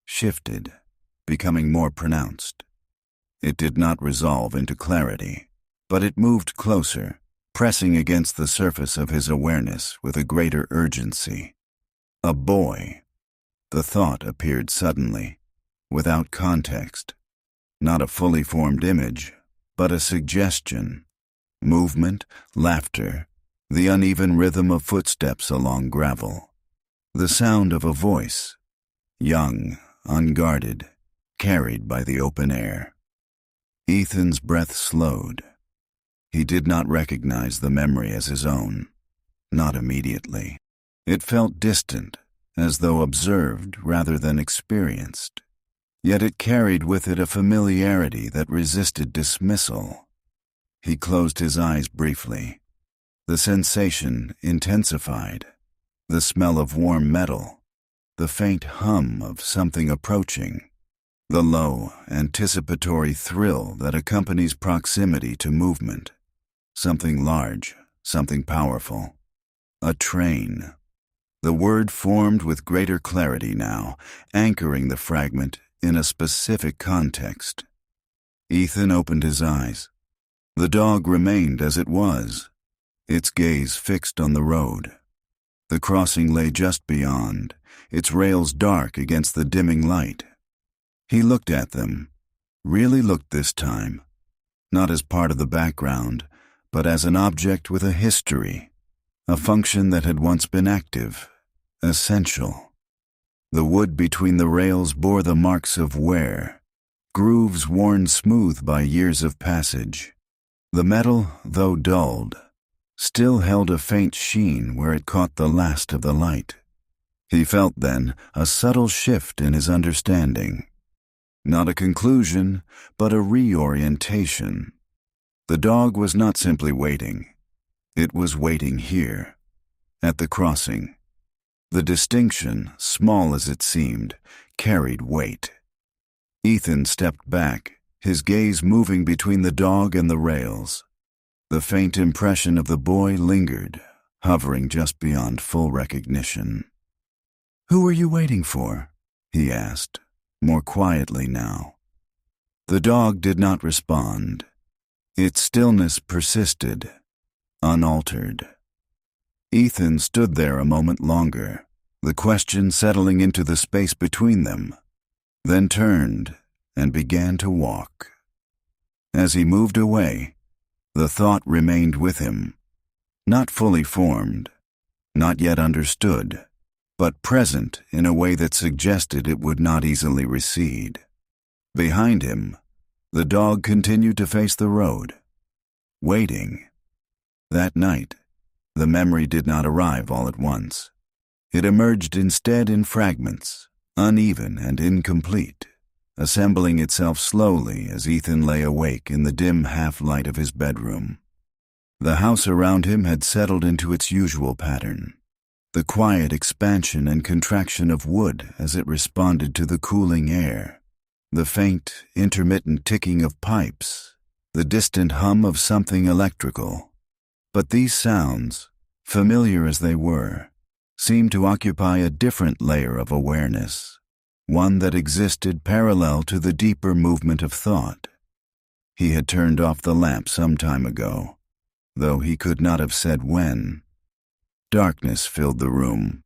shifted, becoming more pronounced. It did not resolve into clarity, but it moved closer, pressing against the surface of his awareness with a greater urgency. A boy. The thought appeared suddenly, without context. Not a fully formed image, but a suggestion. Movement, laughter, the uneven rhythm of footsteps along gravel. The sound of a voice, young, unguarded, carried by the open air. Ethan's breath slowed. He did not recognize the memory as his own, not immediately. It felt distant, as though observed rather than experienced. Yet it carried with it a familiarity that resisted dismissal. He closed his eyes briefly. The sensation intensified. The smell of warm metal, the faint hum of something approaching, the low, anticipatory thrill that accompanies proximity to movement. Something large, something powerful. A train. The word formed with greater clarity now, anchoring the fragment in a specific context. Ethan opened his eyes. The dog remained as it was, its gaze fixed on the road. The crossing lay just beyond, its rails dark against the dimming light. He looked at them, really looked this time, not as part of the background, but as an object with a history, a function that had once been active, essential. The wood between the rails bore the marks of wear, grooves worn smooth by years of passage. The metal, though dulled, still held a faint sheen where it caught the last of the light. He felt then a subtle shift in his understanding. Not a conclusion, but a reorientation. The dog was not simply waiting. It was waiting here, at the crossing. The distinction, small as it seemed, carried weight. Ethan stepped back, his gaze moving between the dog and the rails. The faint impression of the boy lingered, hovering just beyond full recognition. "Who are you waiting for?" he asked, more quietly now. The dog did not respond. Its stillness persisted, unaltered. Ethan stood there a moment longer, the question settling into the space between them, then turned and began to walk. As he moved away, the thought remained with him, not fully formed, not yet understood, but present in a way that suggested it would not easily recede. Behind him, the dog continued to face the road, waiting. That night, the memory did not arrive all at once. It emerged instead in fragments, uneven and incomplete, assembling itself slowly as Ethan lay awake in the dim half-light of his bedroom. The house around him had settled into its usual pattern, the quiet expansion and contraction of wood as it responded to the cooling air, the faint, intermittent ticking of pipes, the distant hum of something electrical. But these sounds, familiar as they were, seemed to occupy a different layer of awareness, one that existed parallel to the deeper movement of thought. He had turned off the lamp some time ago, though he could not have said when. Darkness filled the room,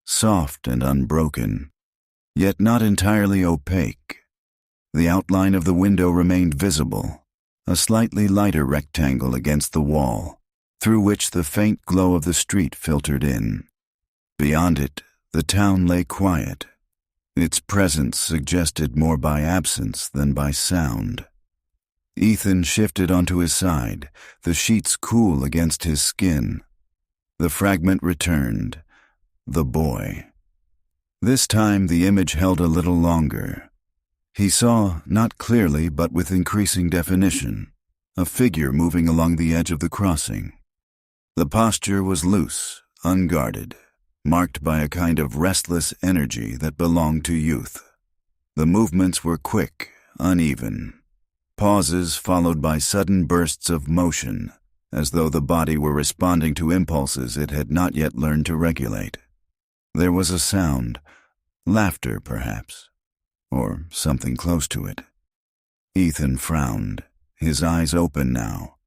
soft and unbroken, yet not entirely opaque. The outline of the window remained visible, a slightly lighter rectangle against the wall, through which the faint glow of the street filtered in. Beyond it, the town lay quiet, its presence suggested more by absence than by sound. Ethan shifted onto his side, the sheets cool against his skin. The fragment returned, the boy. This time the image held a little longer. He saw, not clearly but with increasing definition, a figure moving along the edge of the crossing. The posture was loose, unguarded, marked by a kind of restless energy that belonged to youth. The movements were quick, uneven, pauses followed by sudden bursts of motion, as though the body were responding to impulses it had not yet learned to regulate. There was a sound, laughter perhaps, or something close to it. Ethan frowned, his eyes open now,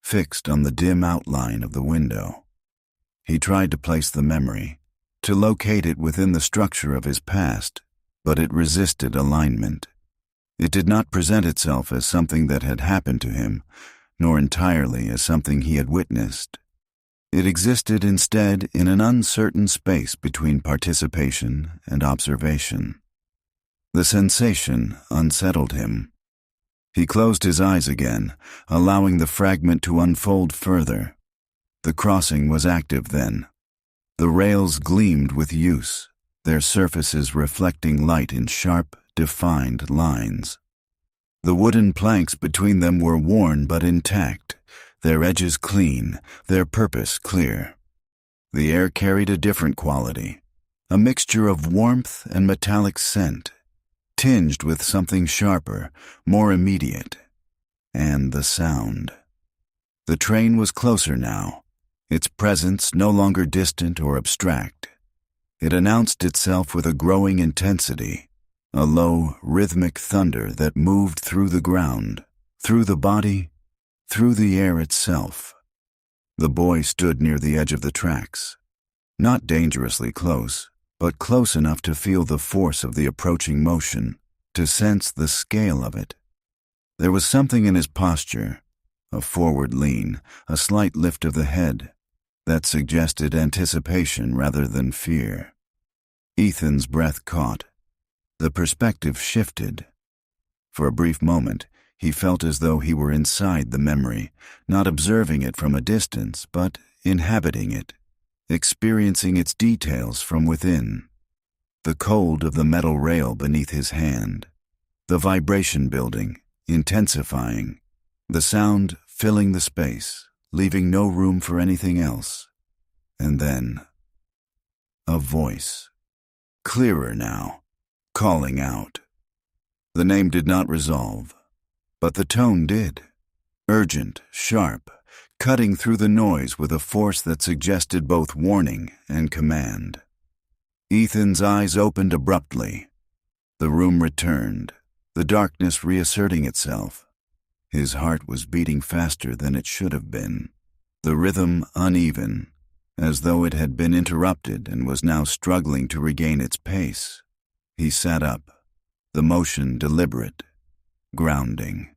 fixed on the dim outline of the window. He tried to place the memory, to locate it within the structure of his past, but it resisted alignment. It did not present itself as something that had happened to him, nor entirely as something he had witnessed. It existed instead in an uncertain space between participation and observation. The sensation unsettled him. He closed his eyes again, allowing the fragment to unfold further. The crossing was active then. The rails gleamed with use, their surfaces reflecting light in sharp, defined lines. The wooden planks between them were worn but intact, their edges clean, their purpose clear. The air carried a different quality, a mixture of warmth and metallic scent, tinged with something sharper, more immediate. And the sound. The train was closer now, its presence no longer distant or abstract. It announced itself with a growing intensity, a low, rhythmic thunder that moved through the ground, through the body, through the air itself. The boy stood near the edge of the tracks, not dangerously close, but close enough to feel the force of the approaching motion, to sense the scale of it. There was something in his posture, a forward lean, a slight lift of the head, that suggested anticipation rather than fear. Ethan's breath caught. The perspective shifted. For a brief moment, he felt as though he were inside the memory, not observing it from a distance, but inhabiting it, experiencing its details from within. The cold of the metal rail beneath his hand, the vibration building, intensifying, the sound filling the space, leaving no room for anything else. And then, a voice, clearer now, calling out. The name did not resolve, but the tone did. Urgent, sharp, cutting through the noise with a force that suggested both warning and command. Ethan's eyes opened abruptly. The room returned, the darkness reasserting itself. His heart was beating faster than it should have been, the rhythm uneven, as though it had been interrupted and was now struggling to regain its pace. He sat up, the motion deliberate, grounding.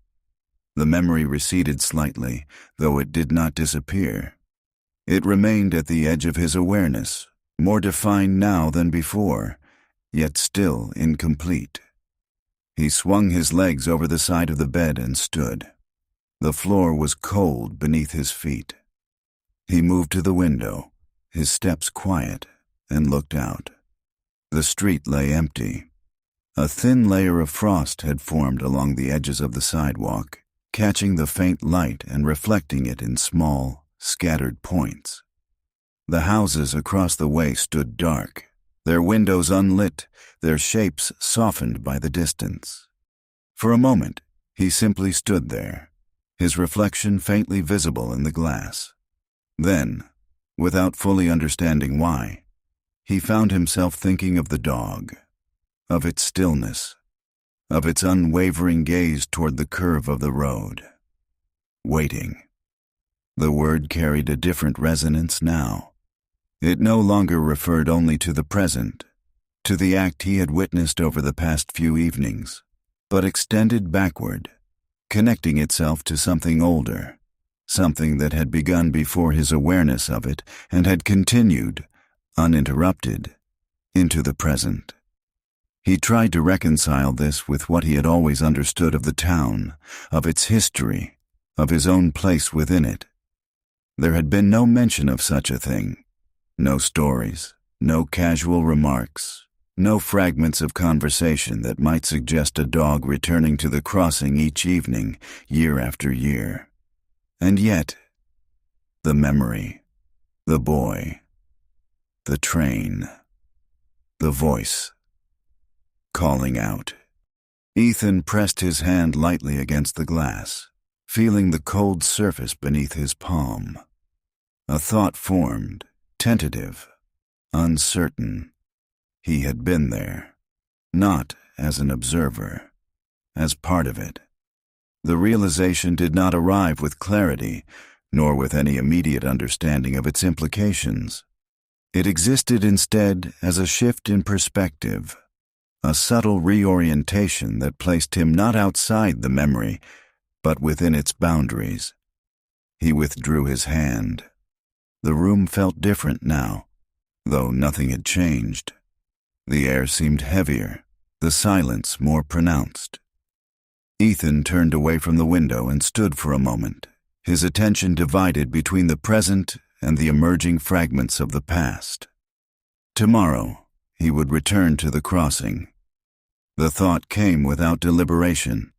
The memory receded slightly, though it did not disappear. It remained at the edge of his awareness, more defined now than before, yet still incomplete. He swung his legs over the side of the bed and stood. The floor was cold beneath his feet. He moved to the window, his steps quiet, and looked out. The street lay empty. A thin layer of frost had formed along the edges of the sidewalk, catching the faint light and reflecting it in small, scattered points. The houses across the way stood dark, their windows unlit, their shapes softened by the distance. For a moment, he simply stood there, his reflection faintly visible in the glass. Then, without fully understanding why, he found himself thinking of the dog, of its stillness, of its unwavering gaze toward the curve of the road. Waiting. The word carried a different resonance now. It no longer referred only to the present, to the act he had witnessed over the past few evenings, but extended backward, connecting itself to something older, something that had begun before his awareness of it and had continued, uninterrupted, into the present. He tried to reconcile this with what he had always understood of the town, of its history, of his own place within it. There had been no mention of such a thing, no stories, no casual remarks, no fragments of conversation that might suggest a dog returning to the crossing each evening, year after year. And yet, the memory, the boy, the train, the voice, calling out. Ethan pressed his hand lightly against the glass, feeling the cold surface beneath his palm. A thought formed, tentative, uncertain. He had been there, not as an observer, as part of it. The realization did not arrive with clarity, nor with any immediate understanding of its implications. It existed instead as a shift in perspective, a subtle reorientation that placed him not outside the memory, but within its boundaries. He withdrew his hand. The room felt different now, though nothing had changed. The air seemed heavier, the silence more pronounced. Ethan turned away from the window and stood for a moment, his attention divided between the present and the emerging fragments of the past. Tomorrow, he would return to the crossing. The thought came without deliberation,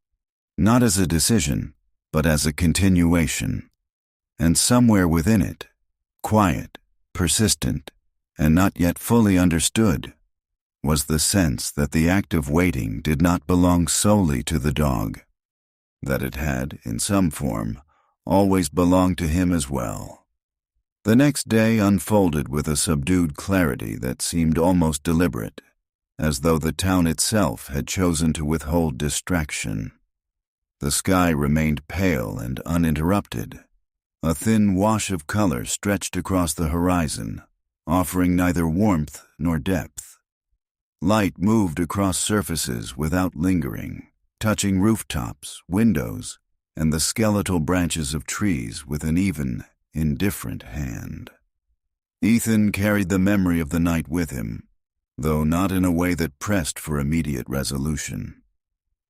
not as a decision, but as a continuation. And somewhere within it, quiet, persistent, and not yet fully understood, was the sense that the act of waiting did not belong solely to the dog, that it had, in some form, always belonged to him as well. The next day unfolded with a subdued clarity that seemed almost deliberate, as though the town itself had chosen to withhold distraction. The sky remained pale and uninterrupted. A thin wash of color stretched across the horizon, offering neither warmth nor depth. Light moved across surfaces without lingering, touching rooftops, windows, and the skeletal branches of trees with an even, indifferent hand. Ethan carried the memory of the night with him, though not in a way that pressed for immediate resolution.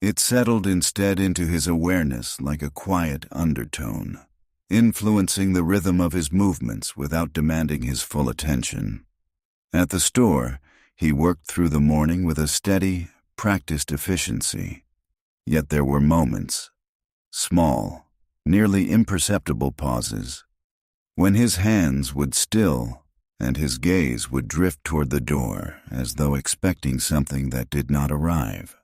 It settled instead into his awareness like a quiet undertone, influencing the rhythm of his movements without demanding his full attention. At the store, he worked through the morning with a steady, practiced efficiency. Yet there were moments, small, nearly imperceptible pauses, when his hands would still and his gaze would drift toward the door as though expecting something that did not arrive.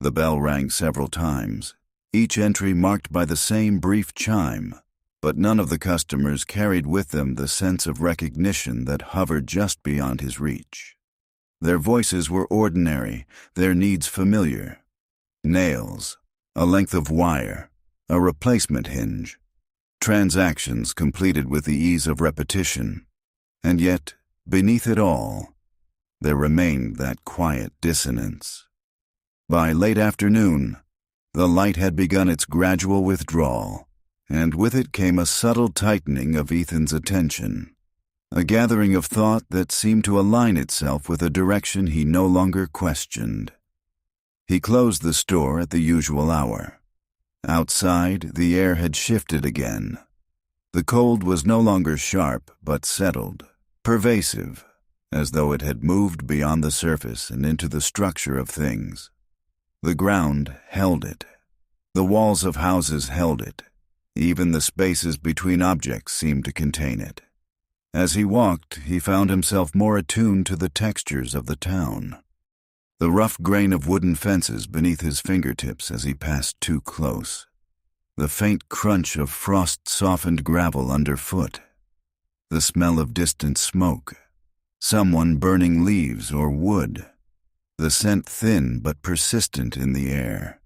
The bell rang several times, each entry marked by the same brief chime, but none of the customers carried with them the sense of recognition that hovered just beyond his reach. Their voices were ordinary, their needs familiar. Nails, a length of wire, a replacement hinge. Transactions completed with the ease of repetition. And yet, beneath it all, there remained that quiet dissonance. By late afternoon, the light had begun its gradual withdrawal, and with it came a subtle tightening of Ethan's attention, a gathering of thought that seemed to align itself with a direction he no longer questioned. He closed the store at the usual hour. Outside, the air had shifted again. The cold was no longer sharp, but settled, pervasive, as though it had moved beyond the surface and into the structure of things. The ground held it. The walls of houses held it. Even the spaces between objects seemed to contain it. As he walked, he found himself more attuned to the textures of the town. The rough grain of wooden fences beneath his fingertips as he passed too close. The faint crunch of frost-softened gravel underfoot. The smell of distant smoke. Someone burning leaves or wood. The scent thin but persistent in the air.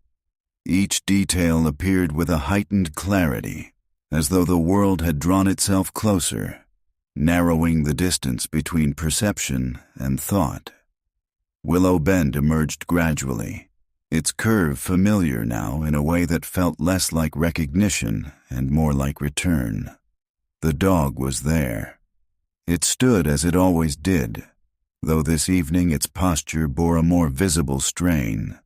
Each detail appeared with a heightened clarity, as though the world had drawn itself closer, narrowing the distance between perception and thought. Willow Bend emerged gradually, its curve familiar now in a way that felt less like recognition and more like return. The dog was there. It stood as it always did, though this evening its posture bore a more visible strain.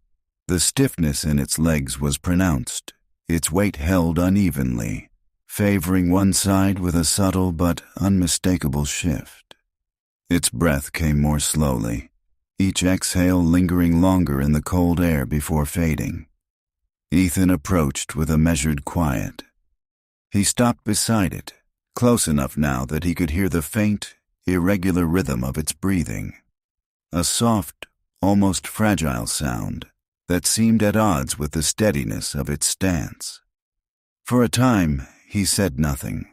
The stiffness in its legs was pronounced, its weight held unevenly, favoring one side with a subtle but unmistakable shift. Its breath came more slowly, each exhale lingering longer in the cold air before fading. Ethan approached with a measured quiet. He stopped beside it, close enough now that he could hear the faint, irregular rhythm of its breathing. A soft, almost fragile sound that seemed at odds with the steadiness of its stance. For a time, he said nothing.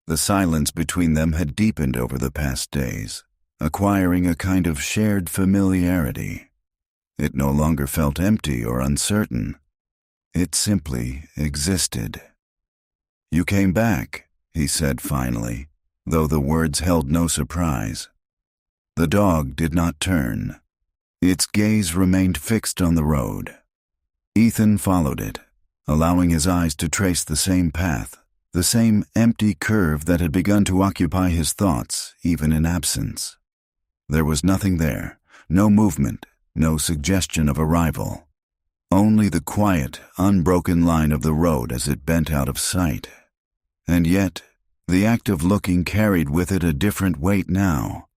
The silence between them had deepened over the past days, acquiring a kind of shared familiarity. It no longer felt empty or uncertain. It simply existed. "You came back," he said finally, though the words held no surprise. The dog did not turn. Its gaze remained fixed on the road. Ethan followed it, allowing his eyes to trace the same path, the same empty curve that had begun to occupy his thoughts, even in absence. There was nothing there, no movement, no suggestion of arrival. Only the quiet, unbroken line of the road as it bent out of sight. And yet, the act of looking carried with it a different weight now.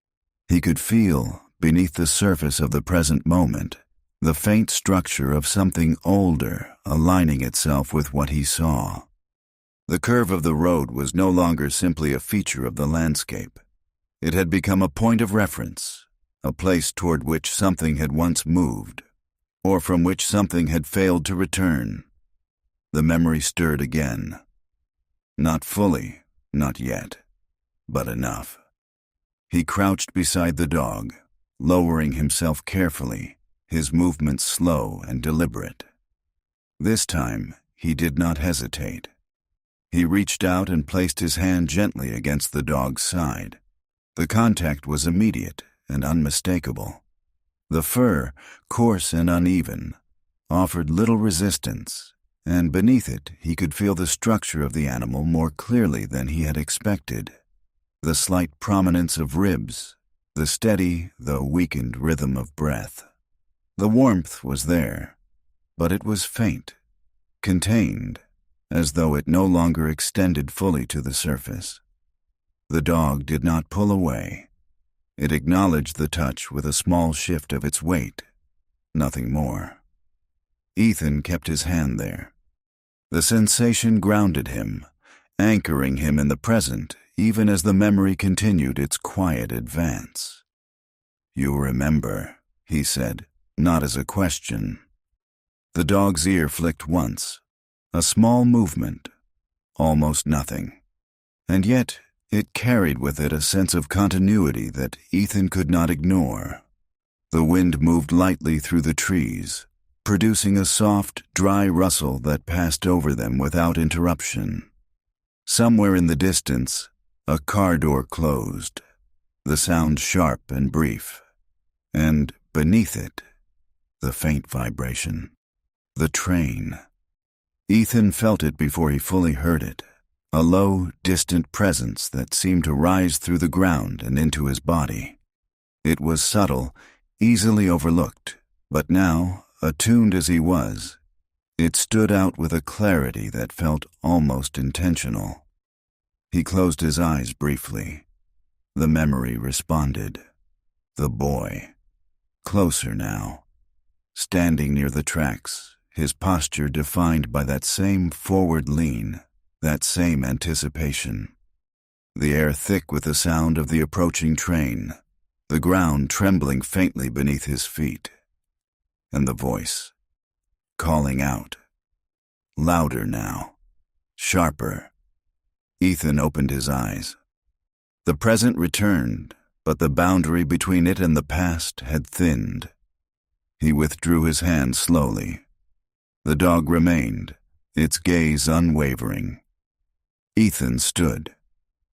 He could feel, beneath the surface of the present moment, the faint structure of something older aligning itself with what he saw. The curve of the road was no longer simply a feature of the landscape. It had become a point of reference, a place toward which something had once moved, or from which something had failed to return. The memory stirred again. Not fully, not yet, but enough. He crouched beside the dog, lowering himself carefully, his movements slow and deliberate. This time, he did not hesitate. He reached out and placed his hand gently against the dog's side. The contact was immediate and unmistakable. The fur, coarse and uneven, offered little resistance, and beneath it he could feel the structure of the animal more clearly than he had expected. The slight prominence of ribs, the steady, though weakened rhythm of breath. The warmth was there, but it was faint, contained, as though it no longer extended fully to the surface. The dog did not pull away. It acknowledged the touch with a small shift of its weight, nothing more. Ethan kept his hand there. The sensation grounded him, anchoring him in the present even as the memory continued its quiet advance. "You remember," he said, not as a question. The dog's ear flicked once, a small movement, almost nothing. And yet it carried with it a sense of continuity that Ethan could not ignore. The wind moved lightly through the trees, producing a soft, dry rustle that passed over them without interruption. Somewhere in the distance, a car door closed, the sound sharp and brief, and beneath it, the faint vibration. The train. Ethan felt it before he fully heard it, a low, distant presence that seemed to rise through the ground and into his body. It was subtle, easily overlooked, but now, attuned as he was, it stood out with a clarity that felt almost intentional. He closed his eyes briefly. The memory responded. The boy. Closer now. Standing near the tracks, his posture defined by that same forward lean, that same anticipation. The air thick with the sound of the approaching train, the ground trembling faintly beneath his feet. And the voice, calling out. Louder now. Sharper. Ethan opened his eyes. The present returned, but the boundary between it and the past had thinned. He withdrew his hand slowly. The dog remained, its gaze unwavering. Ethan stood.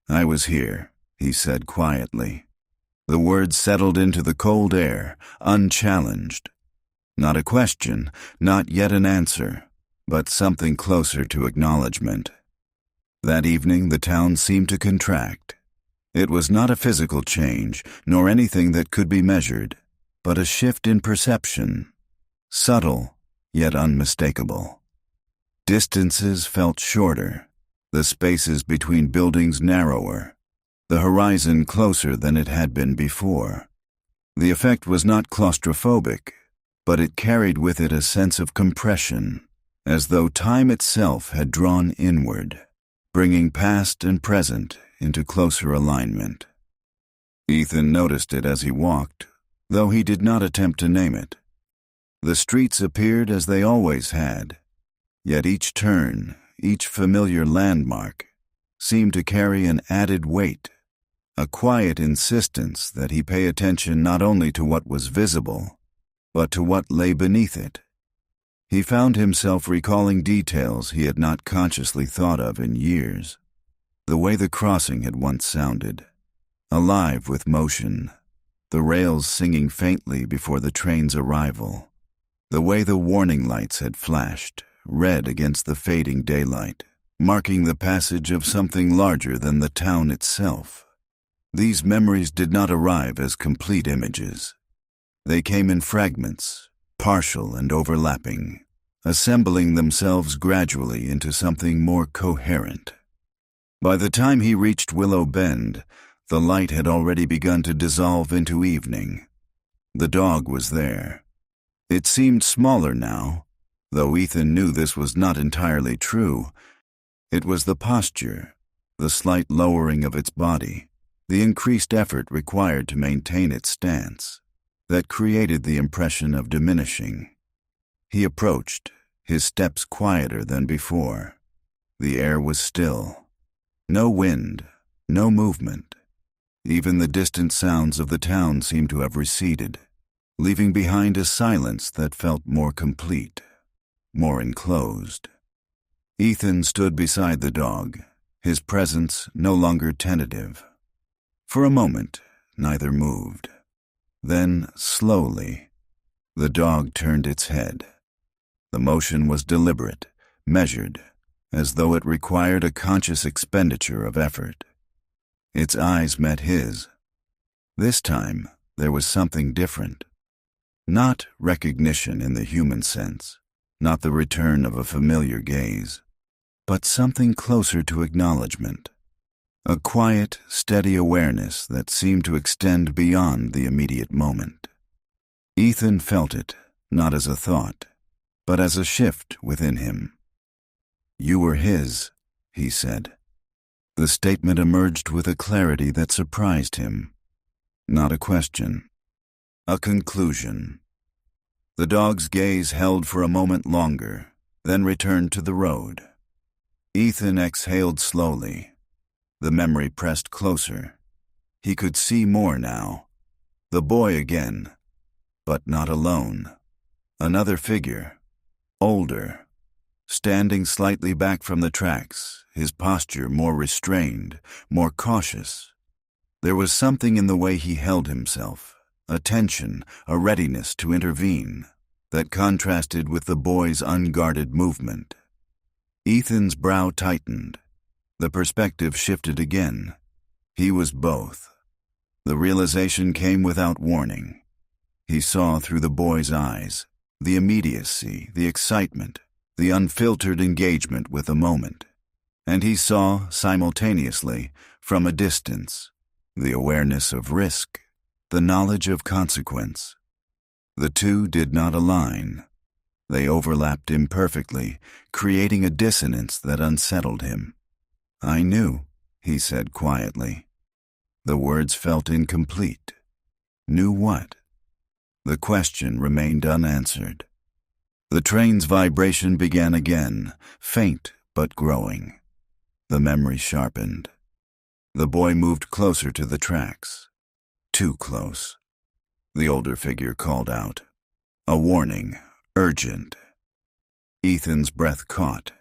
"I was here," he said quietly. The words settled into the cold air, unchallenged. Not a question, not yet an answer, but something closer to acknowledgement. That evening the town seemed to contract. It was not a physical change, nor anything that could be measured, but a shift in perception, subtle yet unmistakable. Distances felt shorter, the spaces between buildings narrower, the horizon closer than it had been before. The effect was not claustrophobic, but it carried with it a sense of compression, as though time itself had drawn inward, bringing past and present into closer alignment. Ethan noticed it as he walked, though he did not attempt to name it. The streets appeared as they always had, yet each turn, each familiar landmark, seemed to carry an added weight, a quiet insistence that he pay attention not only to what was visible, but to what lay beneath it. He found himself recalling details he had not consciously thought of in years. The way the crossing had once sounded, alive with motion, the rails singing faintly before the train's arrival, the way the warning lights had flashed, red against the fading daylight, marking the passage of something larger than the town itself. These memories did not arrive as complete images. They came in fragments, partial and overlapping, assembling themselves gradually into something more coherent. By the time he reached Willow Bend, the light had already begun to dissolve into evening. The dog was there. It seemed smaller now, though Ethan knew this was not entirely true. It was the posture, the slight lowering of its body, the increased effort required to maintain its stance, that created the impression of diminishing. He approached, his steps quieter than before. The air was still. No wind, no movement. Even the distant sounds of the town seemed to have receded, leaving behind a silence that felt more complete, more enclosed. Ethan stood beside the dog, his presence no longer tentative. For a moment, neither moved. Then, slowly, the dog turned its head. The motion was deliberate, measured, as though it required a conscious expenditure of effort. Its eyes met his. This time, there was something different. Not recognition in the human sense, not the return of a familiar gaze, but something closer to acknowledgement. A quiet, steady awareness that seemed to extend beyond the immediate moment. Ethan felt it, not as a thought, but as a shift within him. "You were his," he said. The statement emerged with a clarity that surprised him. Not a question. A conclusion. The dog's gaze held for a moment longer, then returned to the road. Ethan exhaled slowly. The memory pressed closer. He could see more now. The boy again, but not alone. Another figure, older, standing slightly back from the tracks, his posture more restrained, more cautious. There was something in the way he held himself, a tension, a readiness to intervene, that contrasted with the boy's unguarded movement. Ethan's brow tightened. The perspective shifted again. He was both. The realization came without warning. He saw through the boy's eyes, the immediacy, the excitement, the unfiltered engagement with the moment. And he saw, simultaneously, from a distance, the awareness of risk, the knowledge of consequence. The two did not align. They overlapped imperfectly, creating a dissonance that unsettled him. "I knew," he said quietly. The words felt incomplete. Knew what? The question remained unanswered. The train's vibration began again, faint but growing. The memory sharpened. The boy moved closer to the tracks. Too close. The older figure called out. A warning, urgent. Ethan's breath caught.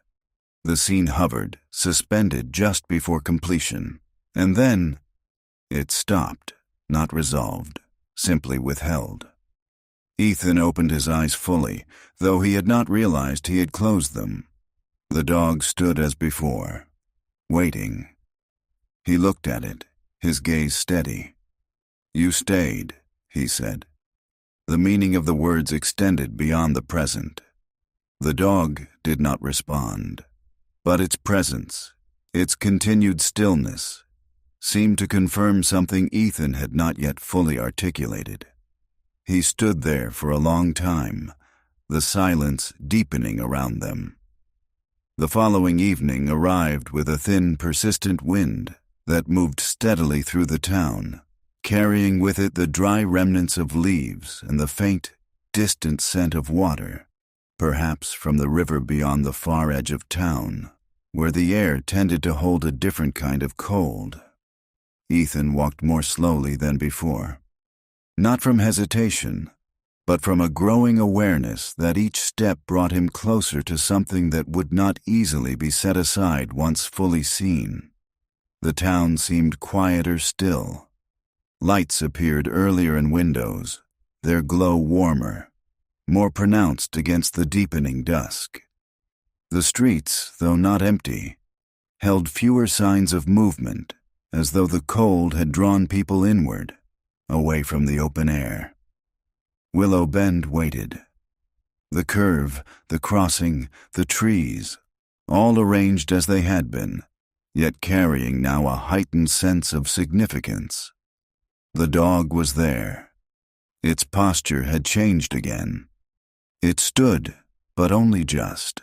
The scene hovered, suspended just before completion, and then it stopped, not resolved, simply withheld. Ethan opened his eyes fully, though he had not realized he had closed them. The dog stood as before, waiting. He looked at it, his gaze steady. "You stayed," he said. The meaning of the words extended beyond the present. The dog did not respond. But its presence, its continued stillness, seemed to confirm something Ethan had not yet fully articulated. He stood there for a long time, the silence deepening around them. The following evening arrived with a thin, persistent wind that moved steadily through the town, carrying with it the dry remnants of leaves and the faint, distant scent of water, perhaps from the river beyond the far edge of town, where the air tended to hold a different kind of cold. Ethan walked more slowly than before, not from hesitation, but from a growing awareness that each step brought him closer to something that would not easily be set aside once fully seen. The town seemed quieter still. Lights appeared earlier in windows, their glow warmer, more pronounced against the deepening dusk. The streets, though not empty, held fewer signs of movement, as though the cold had drawn people inward, away from the open air. Willow Bend waited. The curve, the crossing, the trees, all arranged as they had been, yet carrying now a heightened sense of significance. The dog was there. Its posture had changed again. It stood, but only just.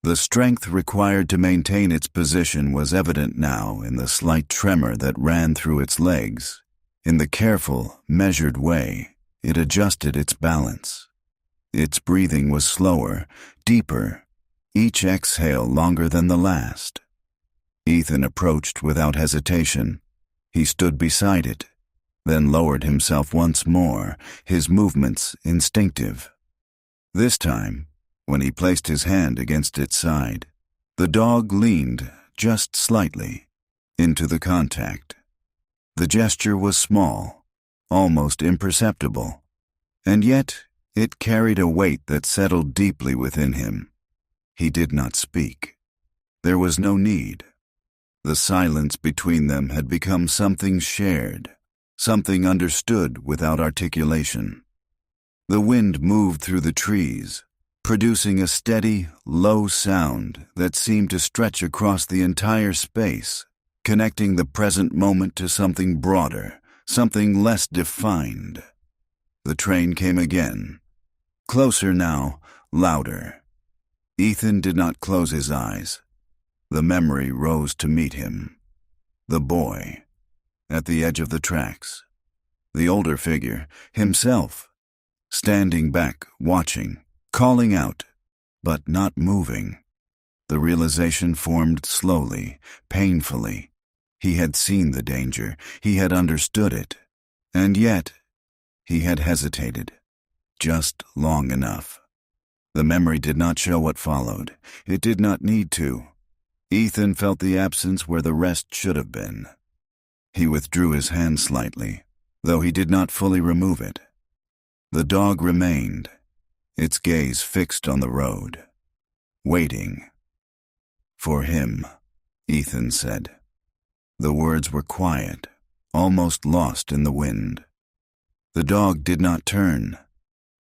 The strength required to maintain its position was evident now in the slight tremor that ran through its legs, in the careful, measured way it adjusted its balance. Its breathing was slower, deeper, each exhale longer than the last. Ethan approached without hesitation. He stood beside it, then lowered himself once more, his movements instinctive. This time, when he placed his hand against its side, the dog leaned, just slightly, into the contact. The gesture was small, almost imperceptible, and yet it carried a weight that settled deeply within him. He did not speak. There was no need. The silence between them had become something shared, something understood without articulation. The wind moved through the trees, producing a steady, low sound that seemed to stretch across the entire space, connecting the present moment to something broader, something less defined. The train came again. Closer now, louder. Ethan did not close his eyes. The memory rose to meet him. The boy, at the edge of the tracks. The older figure, himself, standing back, watching, calling out, but not moving. The realization formed slowly, painfully. He had seen the danger, he had understood it, and yet he had hesitated, just long enough. The memory did not show what followed. It did not need to. Ethan felt the absence where the rest should have been. He withdrew his hand slightly, though he did not fully remove it. The dog remained, its gaze fixed on the road, waiting. For him, Ethan said. The words were quiet, almost lost in the wind. The dog did not turn,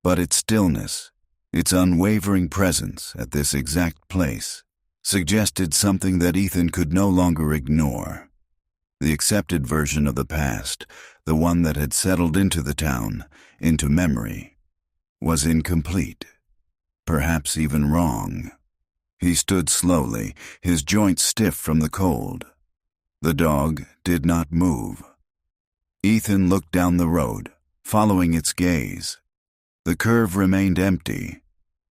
but its stillness, its unwavering presence at this exact place, suggested something that Ethan could no longer ignore. The accepted version of the past, the one that had settled into the town, into memory, was incomplete, perhaps even wrong. He stood slowly, his joints stiff from the cold. The dog did not move. Ethan looked down the road, following its gaze. The curve remained empty,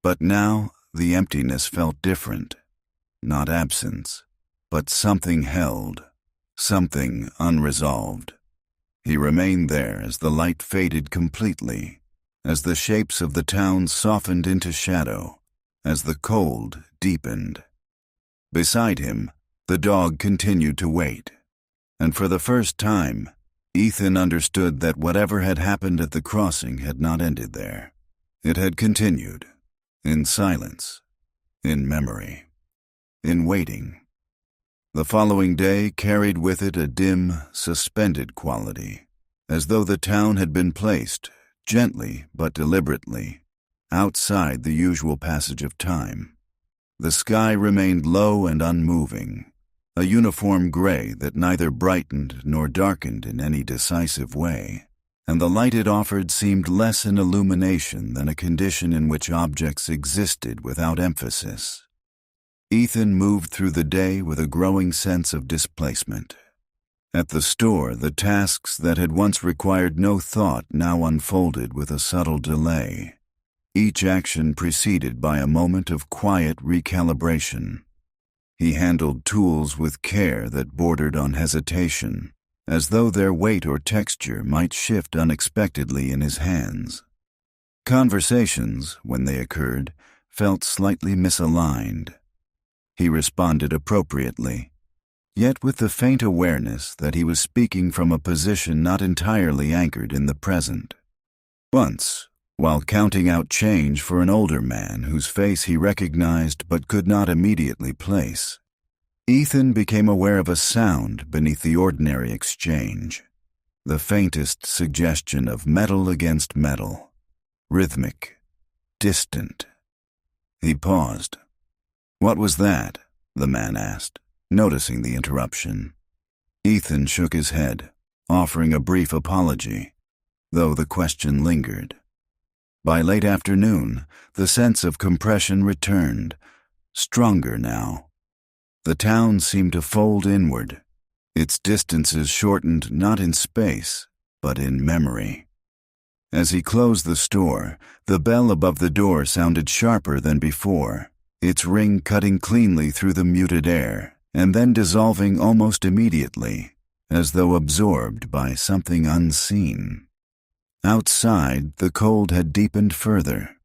but now the emptiness felt different. Not absence, but something held, something unresolved. He remained there as the light faded completely, as the shapes of the town softened into shadow, as the cold deepened. Beside him, the dog continued to wait, and for the first time, Ethan understood that whatever had happened at the crossing had not ended there. It had continued, in silence, in memory, in waiting. The following day carried with it a dim, suspended quality, as though the town had been placed, gently but deliberately, outside the usual passage of time. The sky remained low and unmoving, a uniform gray that neither brightened nor darkened in any decisive way, and the light it offered seemed less an illumination than a condition in which objects existed without emphasis. Ethan moved through the day with a growing sense of displacement. At the store, the tasks that had once required no thought now unfolded with a subtle delay. each action preceded by a moment of quiet recalibration. He handled tools with care that bordered on hesitation, as though their weight or texture might shift unexpectedly in his hands. Conversations, when they occurred, felt slightly misaligned. He responded appropriately, yet with the faint awareness that he was speaking from a position not entirely anchored in the present. Once, while counting out change for an older man whose face he recognized but could not immediately place, Ethan became aware of a sound beneath the ordinary exchange, the faintest suggestion of metal against metal, rhythmic, distant. He paused. "What was that?" the man asked, noticing the interruption. Ethan shook his head, offering a brief apology, though the question lingered. By late afternoon, the sense of compression returned, stronger now. The town seemed to fold inward, its distances shortened not in space, but in memory. As he closed the store, the bell above the door sounded sharper than before, its ring cutting cleanly through the muted air, and then dissolving almost immediately, as though absorbed by something unseen. Outside, the cold had deepened further.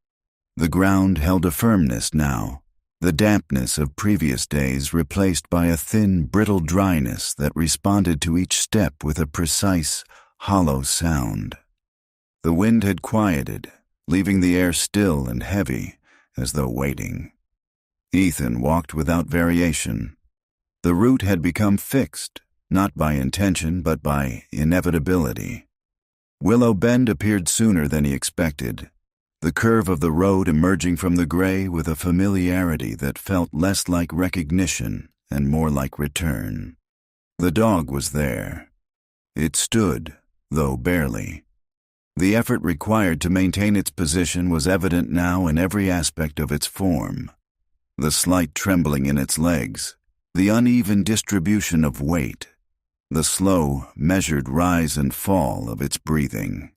The ground held a firmness now, the dampness of previous days replaced by a thin, brittle dryness that responded to each step with a precise, hollow sound. The wind had quieted, leaving the air still and heavy, as though waiting. Ethan walked without variation. The route had become fixed, not by intention but by inevitability. Willow Bend appeared sooner than he expected, the curve of the road emerging from the gray with a familiarity that felt less like recognition and more like return. The dog was there. It stood, though barely. The effort required to maintain its position was evident now in every aspect of its form. The slight trembling in its legs, the uneven distribution of weight, the slow, measured rise and fall of its breathing.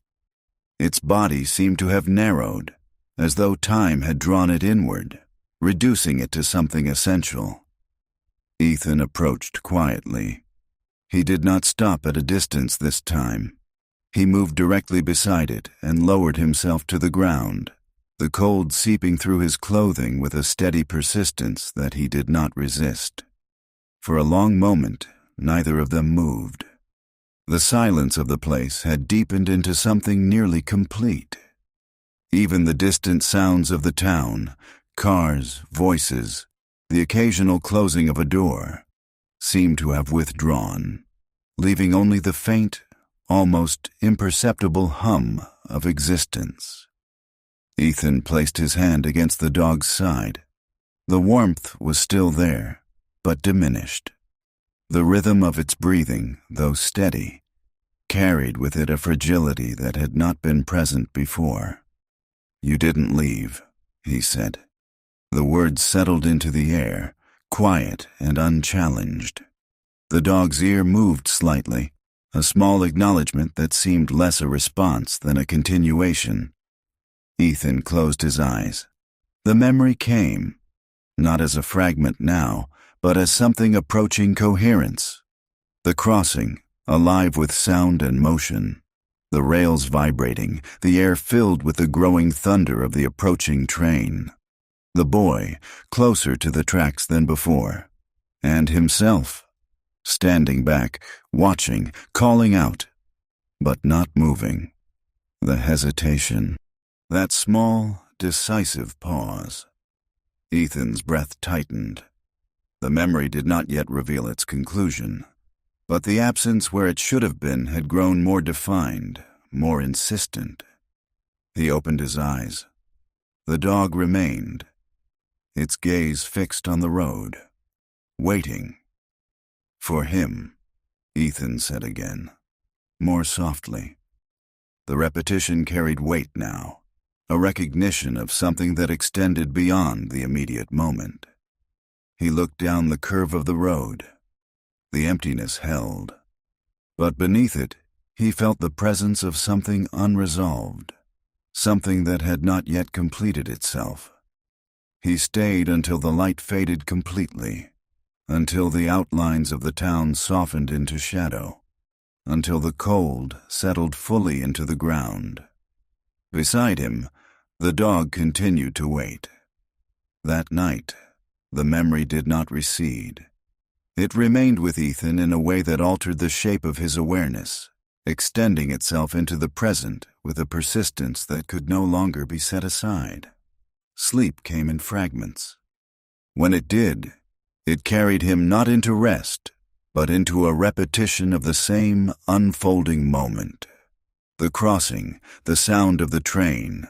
Its body seemed to have narrowed, as though time had drawn it inward, reducing it to something essential. Ethan approached quietly. He did not stop at a distance this time. He moved directly beside it and lowered himself to the ground, the cold seeping through his clothing with a steady persistence that he did not resist. For a long moment, neither of them moved. The silence of the place had deepened into something nearly complete. Even the distant sounds of the town, cars, voices, the occasional closing of a door, seemed to have withdrawn, leaving only the faint, almost imperceptible hum of existence. Ethan placed his hand against the dog's side. The warmth was still there, but diminished. The rhythm of its breathing, though steady, carried with it a fragility that had not been present before. "You didn't leave," he said. The words settled into the air, quiet and unchallenged. The dog's ear moved slightly, a small acknowledgement that seemed less a response than a continuation. Ethan closed his eyes. The memory came, not as a fragment now, but as something approaching coherence. The crossing, alive with sound and motion. The rails vibrating, the air filled with the growing thunder of the approaching train. The boy, closer to the tracks than before. And himself, standing back, watching, calling out, but not moving. The hesitation. That small, decisive pause. Ethan's breath tightened. The memory did not yet reveal its conclusion, but the absence where it should have been had grown more defined, more insistent. He opened his eyes. The dog remained, its gaze fixed on the road, waiting. "For him," Ethan said again, more softly. The repetition carried weight now, a recognition of something that extended beyond the immediate moment. He looked down the curve of the road. The emptiness held, but beneath it he felt the presence of something unresolved, something that had not yet completed itself. He stayed until the light faded completely, until the outlines of the town softened into shadow, until the cold settled fully into the ground. Beside him, the dog continued to wait. That night, the memory did not recede. It remained with Ethan in a way that altered the shape of his awareness, extending itself into the present with a persistence that could no longer be set aside. Sleep came in fragments. When it did, it carried him not into rest, but into a repetition of the same unfolding moment. The crossing, the sound of the train,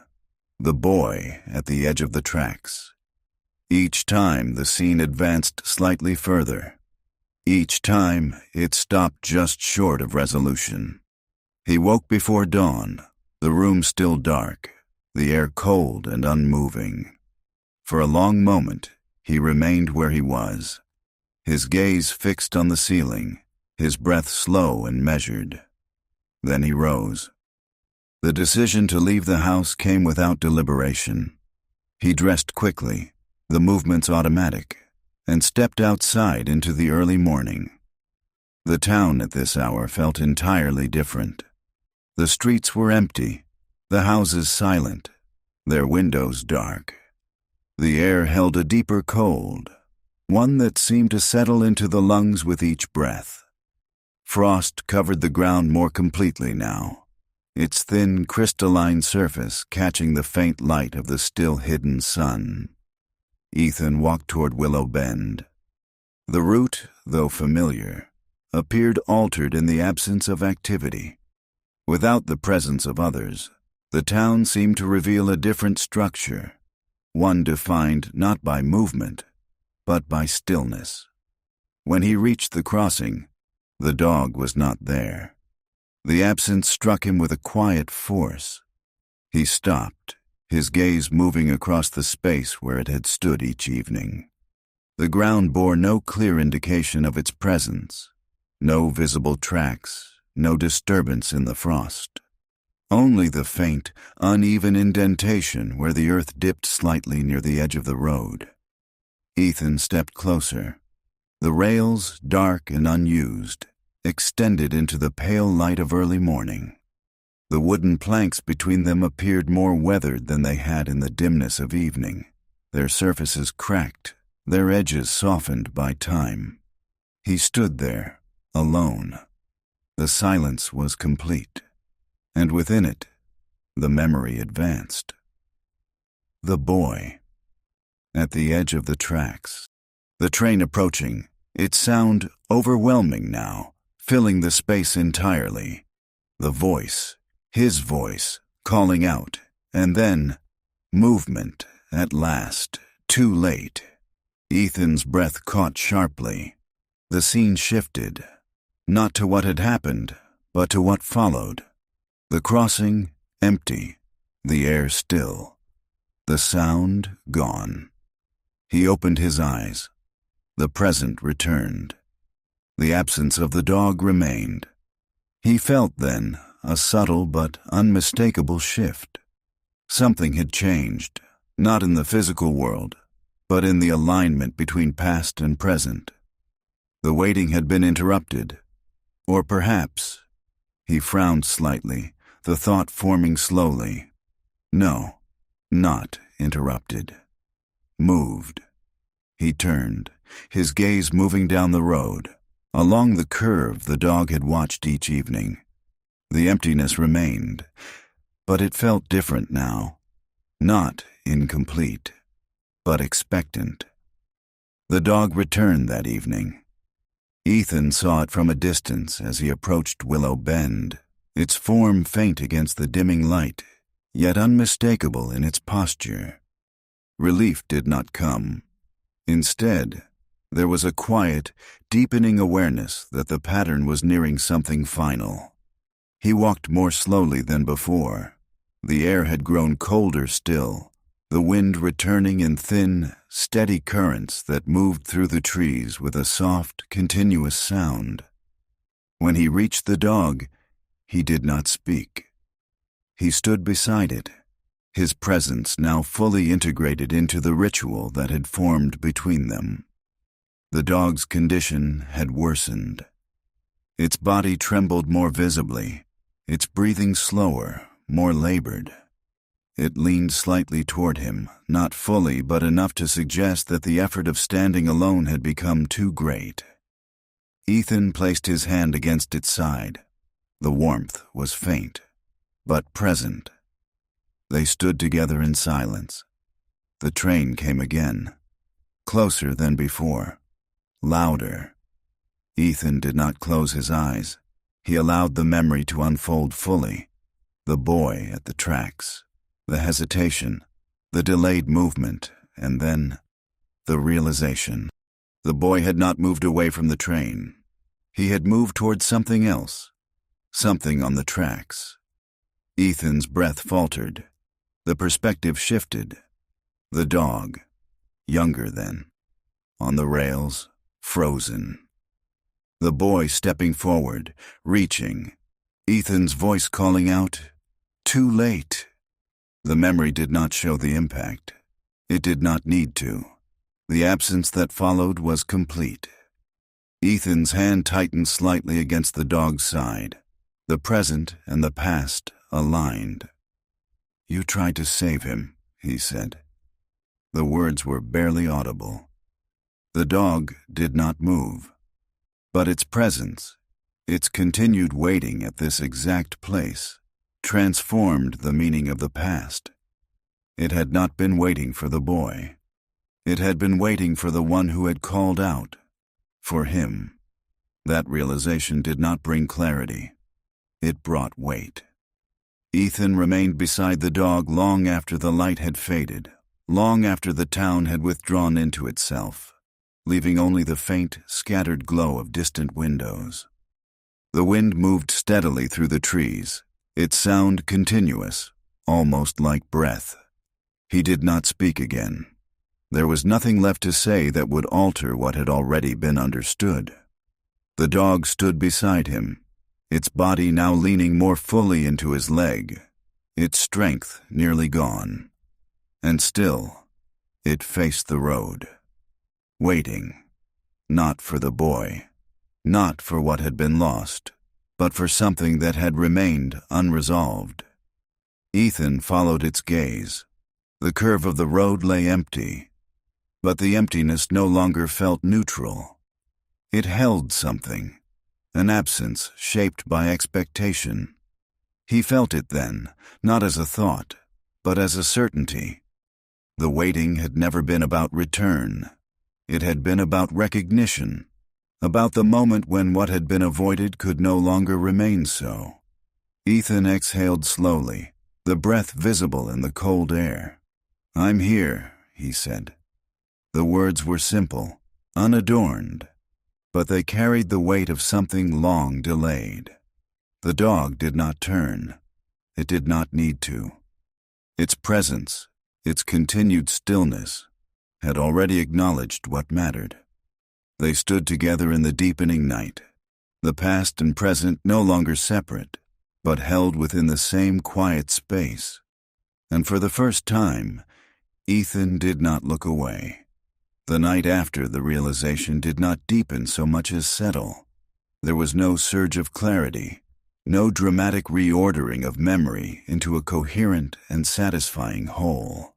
the boy at the edge of the tracks. Each time the scene advanced slightly further. Each time it stopped just short of resolution. He woke before dawn, the room still dark, the air cold and unmoving. For a long moment, he remained where he was, his gaze fixed on the ceiling, his breath slow and measured. Then he rose. The decision to leave the house came without deliberation. He dressed quickly, the movements automatic, and stepped outside into the early morning. The town at this hour felt entirely different. The streets were empty, the houses silent, their windows dark. The air held a deeper cold, one that seemed to settle into the lungs with each breath. Frost covered the ground more completely now, its thin, crystalline surface catching the faint light of the still-hidden sun. Ethan walked toward Willow Bend. The route, though familiar, appeared altered in the absence of activity. Without the presence of others, the town seemed to reveal a different structure, one defined not by movement, but by stillness. When he reached the crossing, the dog was not there. The absence struck him with a quiet force. He stopped, his gaze moving across the space where it had stood each evening. The ground bore no clear indication of its presence, no visible tracks, no disturbance in the frost. Only the faint, uneven indentation where the earth dipped slightly near the edge of the road. Ethan stepped closer. The rails, dark and unused, extended into the pale light of early morning. The wooden planks between them appeared more weathered than they had in the dimness of evening, their surfaces cracked, their edges softened by time. He stood there, alone. The silence was complete, and within it, the memory advanced. The boy, at the edge of the tracks. The train approaching, its sound overwhelming now, filling the space entirely. The voice, his voice, calling out, and then, movement, at last, too late. Ethan's breath caught sharply. The scene shifted, not to what had happened, but to what followed. The crossing, empty, the air still, the sound gone. He opened his eyes. The present returned. The absence of the dog remained. He felt then a subtle but unmistakable shift. Something had changed, not in the physical world, but in the alignment between past and present. The waiting had been interrupted, or perhaps, he frowned slightly, the thought forming slowly. No, not interrupted. Moved. He turned, his gaze moving down the road, along the curve the dog had watched each evening. The emptiness remained, but it felt different now. Not incomplete, but expectant. The dog returned that evening. Ethan saw it from a distance as he approached Willow Bend, its form faint against the dimming light, yet unmistakable in its posture. Relief did not come. Instead, there was a quiet, deepening awareness that the pattern was nearing something final. He walked more slowly than before. The air had grown colder still, the wind returning in thin, steady currents that moved through the trees with a soft, continuous sound. When he reached the dog, he did not speak. He stood beside it, his presence now fully integrated into the ritual that had formed between them. The dog's condition had worsened. Its body trembled more visibly, its breathing slower, more labored. It leaned slightly toward him, not fully but enough to suggest that the effort of standing alone had become too great. Ethan placed his hand against its side. The warmth was faint, but present. They stood together in silence. The train came again, closer than before, louder. Ethan did not close his eyes. He allowed the memory to unfold fully. The boy at the tracks, the hesitation, the delayed movement, and then the realization. The boy had not moved away from the train. He had moved toward something else, something on the tracks. Ethan's breath faltered. The perspective shifted. The dog, younger then, on the rails, frozen. The boy stepping forward, reaching. Ethan's voice calling out, "Too late." The memory did not show the impact. It did not need to. The absence that followed was complete. Ethan's hand tightened slightly against the dog's side. The present and the past aligned. "You tried to save him," he said. The words were barely audible. The dog did not move. But its presence, its continued waiting at this exact place, transformed the meaning of the past. It had not been waiting for the boy. It had been waiting for the one who had called out. For him. That realization did not bring clarity. It brought weight. Ethan remained beside the dog long after the light had faded, long after the town had withdrawn into itself, leaving only the faint, scattered glow of distant windows. The wind moved steadily through the trees, its sound continuous, almost like breath. He did not speak again. There was nothing left to say that would alter what had already been understood. The dog stood beside him, its body now leaning more fully into his leg, its strength nearly gone. And still, it faced the road, waiting, not for the boy, not for what had been lost, but for something that had remained unresolved. Ethan followed its gaze. The curve of the road lay empty, but the emptiness no longer felt neutral. It held something, an absence shaped by expectation. He felt it then, not as a thought, but as a certainty. The waiting had never been about return. It had been about recognition, about the moment when what had been avoided could no longer remain so. Ethan exhaled slowly, the breath visible in the cold air. "I'm here," he said. The words were simple, unadorned, but they carried the weight of something long delayed. The dog did not turn. It did not need to. Its presence, its continued stillness, had already acknowledged what mattered. They stood together in the deepening night, the past and present no longer separate, but held within the same quiet space. And for the first time, Ethan did not look away. The night after the realization did not deepen so much as settle. There was no surge of clarity, no dramatic reordering of memory into a coherent and satisfying whole.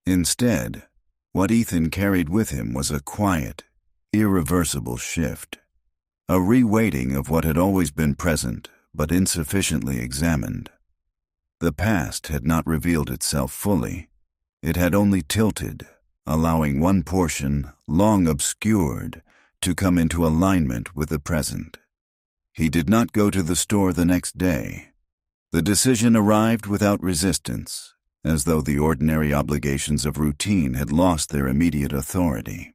Instead, what Ethan carried with him was a quiet, irreversible shift, a reweighting of what had always been present but insufficiently examined. The past had not revealed itself fully. It had only tilted, allowing one portion, long obscured, to come into alignment with the present. He did not go to the store the next day. The decision arrived without resistance, as though the ordinary obligations of routine had lost their immediate authority.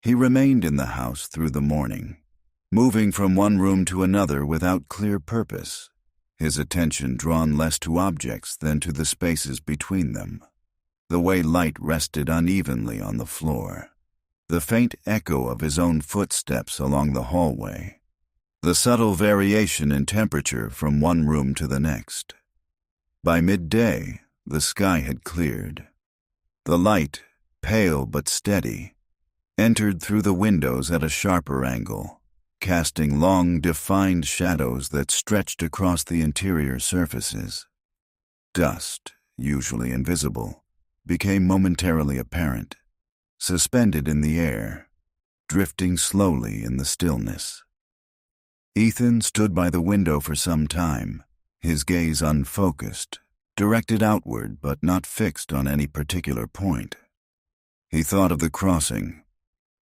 He remained in the house through the morning, moving from one room to another without clear purpose, his attention drawn less to objects than to the spaces between them. The way light rested unevenly on the floor, the faint echo of his own footsteps along the hallway, the subtle variation in temperature from one room to the next. By midday, the sky had cleared. The light, pale but steady, entered through the windows at a sharper angle, casting long, defined shadows that stretched across the interior surfaces. Dust, usually invisible, became momentarily apparent, suspended in the air, drifting slowly in the stillness. Ethan stood by the window for some time, his gaze unfocused, directed outward but not fixed on any particular point. He thought of the crossing,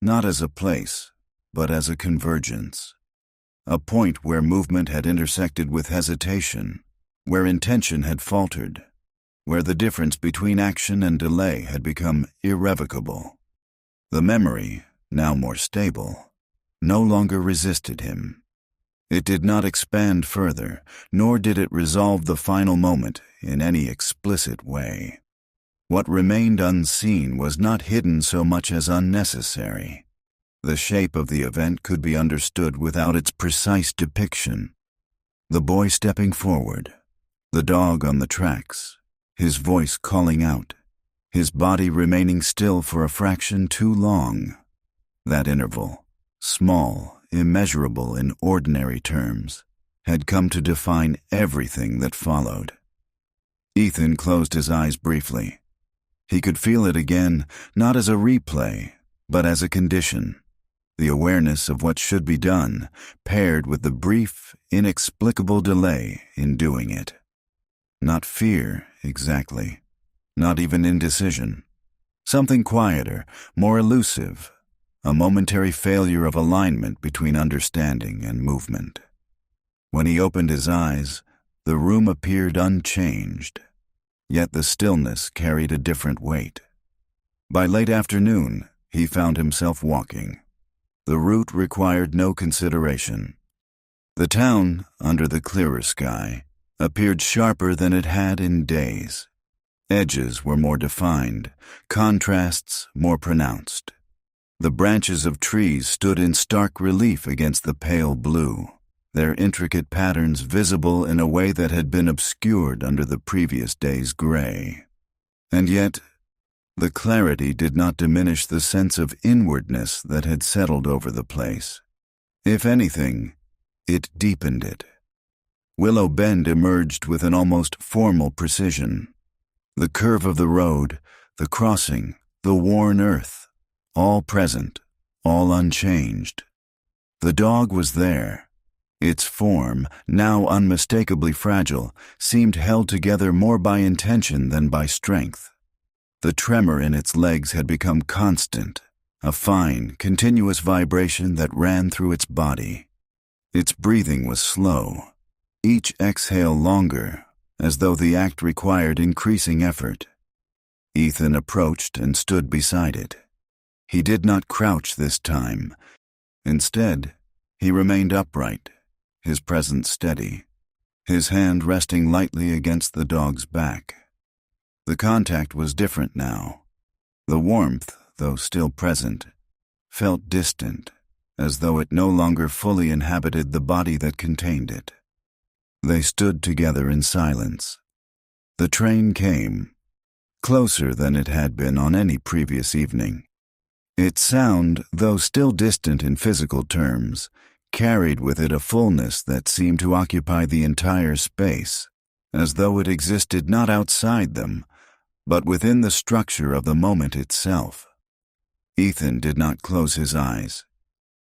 not as a place, but as a convergence, a point where movement had intersected with hesitation, where intention had faltered, where the difference between action and delay had become irrevocable. The memory, now more stable, no longer resisted him. It did not expand further, nor did it resolve the final moment in any explicit way. What remained unseen was not hidden so much as unnecessary. The shape of the event could be understood without its precise depiction. The boy stepping forward, the dog on the tracks, his voice calling out, his body remaining still for a fraction too long. That interval, small, immeasurable in ordinary terms, had come to define everything that followed. Ethan closed his eyes briefly. He could feel it again, not as a replay, but as a condition, the awareness of what should be done, paired with the brief, inexplicable delay in doing it. Not fear, exactly, not even indecision. Something quieter, more elusive, a momentary failure of alignment between understanding and movement. When he opened his eyes, the room appeared unchanged, yet the stillness carried a different weight. By late afternoon, he found himself walking. The route required no consideration. The town, under the clearer sky, appeared sharper than it had in days. Edges were more defined, contrasts more pronounced. The branches of trees stood in stark relief against the pale blue, their intricate patterns visible in a way that had been obscured under the previous day's gray. And yet, the clarity did not diminish the sense of inwardness that had settled over the place. If anything, it deepened it. Willow Bend emerged with an almost formal precision. The curve of the road, the crossing, the worn earth, all present, all unchanged. The dog was there. Its form, now unmistakably fragile, seemed held together more by intention than by strength. The tremor in its legs had become constant, a fine, continuous vibration that ran through its body. Its breathing was slow, each exhale longer, as though the act required increasing effort. Ethan approached and stood beside it. He did not crouch this time. Instead, he remained upright, his presence steady, his hand resting lightly against the dog's back. The contact was different now. The warmth, though still present, felt distant, as though it no longer fully inhabited the body that contained it. They stood together in silence. The train came, closer than it had been on any previous evening. Its sound, though still distant in physical terms, carried with it a fullness that seemed to occupy the entire space, as though it existed not outside them, but within the structure of the moment itself. Ethan did not close his eyes.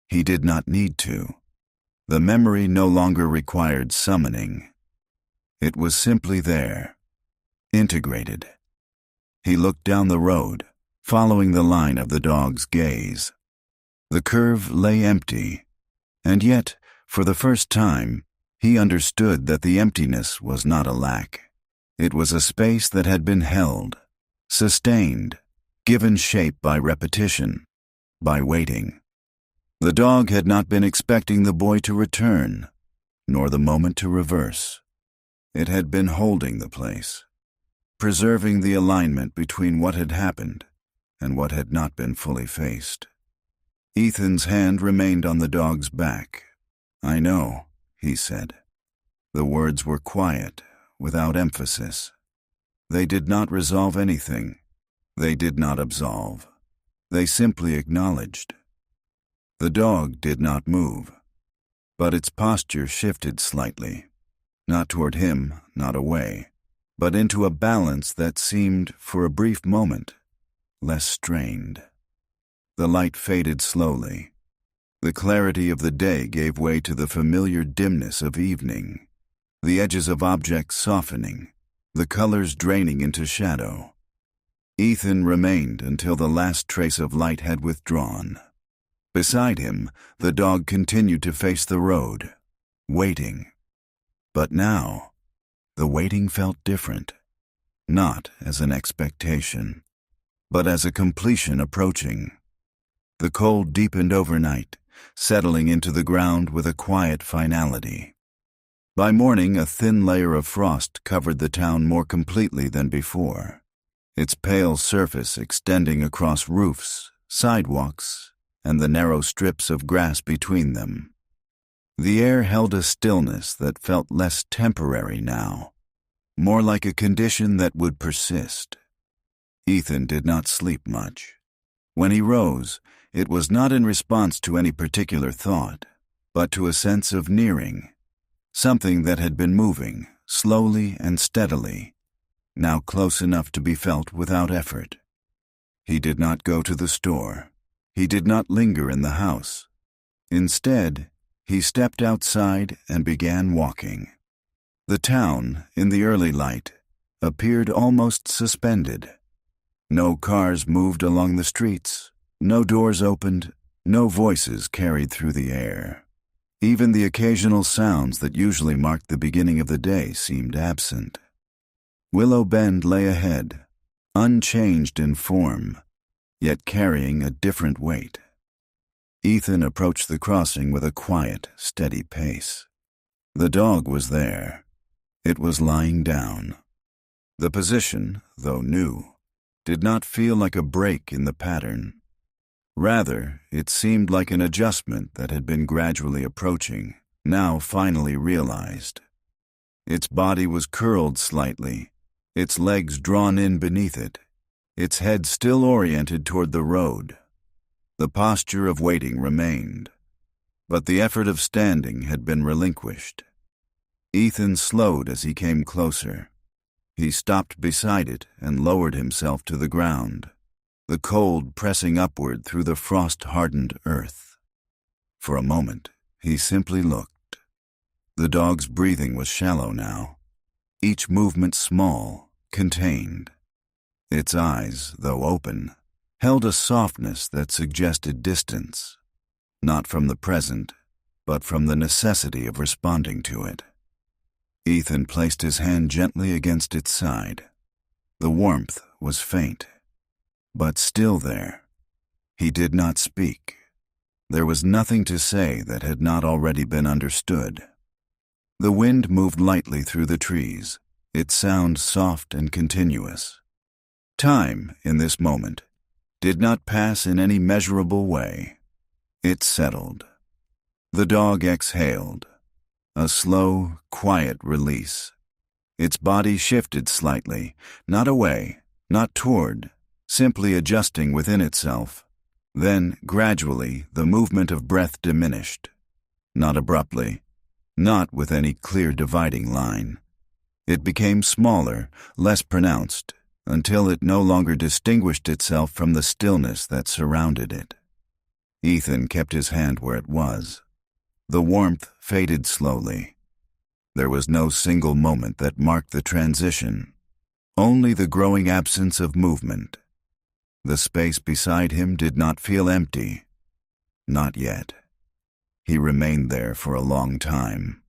He did not need to. The memory no longer required summoning. It was simply there, integrated. He looked down the road, following the line of the dog's gaze. The curve lay empty, and yet, for the first time, he understood that the emptiness was not a lack. It was a space that had been held, sustained, given shape by repetition, by waiting. The dog had not been expecting the boy to return, nor the moment to reverse. It had been holding the place, preserving the alignment between what had happened and what had not been fully faced. Ethan's hand remained on the dog's back. "I know," he said. The words were quiet, without emphasis. They did not resolve anything. They did not absolve. They simply acknowledged. The dog did not move, but its posture shifted slightly, not toward him, not away, but into a balance that seemed, for a brief moment, less strained. The light faded slowly. The clarity of the day gave way to the familiar dimness of evening, the edges of objects softening, the colors draining into shadow. Ethan remained until the last trace of light had withdrawn. Beside him, the dog continued to face the road, waiting. But now, the waiting felt different, not as an expectation, but as a completion approaching. The cold deepened overnight, settling into the ground with a quiet finality. By morning, a thin layer of frost covered the town more completely than before, its pale surface extending across roofs, sidewalks, and the narrow strips of grass between them. The air held a stillness that felt less temporary now, more like a condition that would persist. Ethan did not sleep much. When he rose, it was not in response to any particular thought, but to a sense of nearing, something that had been moving, slowly and steadily, now close enough to be felt without effort. He did not go to the store. He did not linger in the house. Instead, he stepped outside and began walking. The town, in the early light, appeared almost suspended. No cars moved along the streets, no doors opened, no voices carried through the air. Even the occasional sounds that usually marked the beginning of the day seemed absent. Willow Bend lay ahead, unchanged in form, yet carrying a different weight. Ethan approached the crossing with a quiet, steady pace. The dog was there. It was lying down. The position, though new, did not feel like a break in the pattern. Rather, it seemed like an adjustment that had been gradually approaching, now finally realized. Its body was curled slightly, its legs drawn in beneath it, its head still oriented toward the road. The posture of waiting remained, but the effort of standing had been relinquished. Ethan slowed as he came closer. He stopped beside it and lowered himself to the ground, the cold pressing upward through the frost-hardened earth. For a moment, he simply looked. The dog's breathing was shallow now, each movement small, contained. Its eyes, though open, held a softness that suggested distance, not from the present, but from the necessity of responding to it. Ethan placed his hand gently against its side. The warmth was faint, but still there. He did not speak. There was nothing to say that had not already been understood. The wind moved lightly through the trees, its sound soft and continuous. Time, in this moment, did not pass in any measurable way. It settled. The dog exhaled, a slow, quiet release. Its body shifted slightly, not away, not toward, simply adjusting within itself. Then, gradually, the movement of breath diminished. Not abruptly, not with any clear dividing line. It became smaller, less pronounced, until it no longer distinguished itself from the stillness that surrounded it. Ethan kept his hand where it was. The warmth faded slowly. There was no single moment that marked the transition, only the growing absence of movement. The space beside him did not feel empty. Not yet. He remained there for a long time.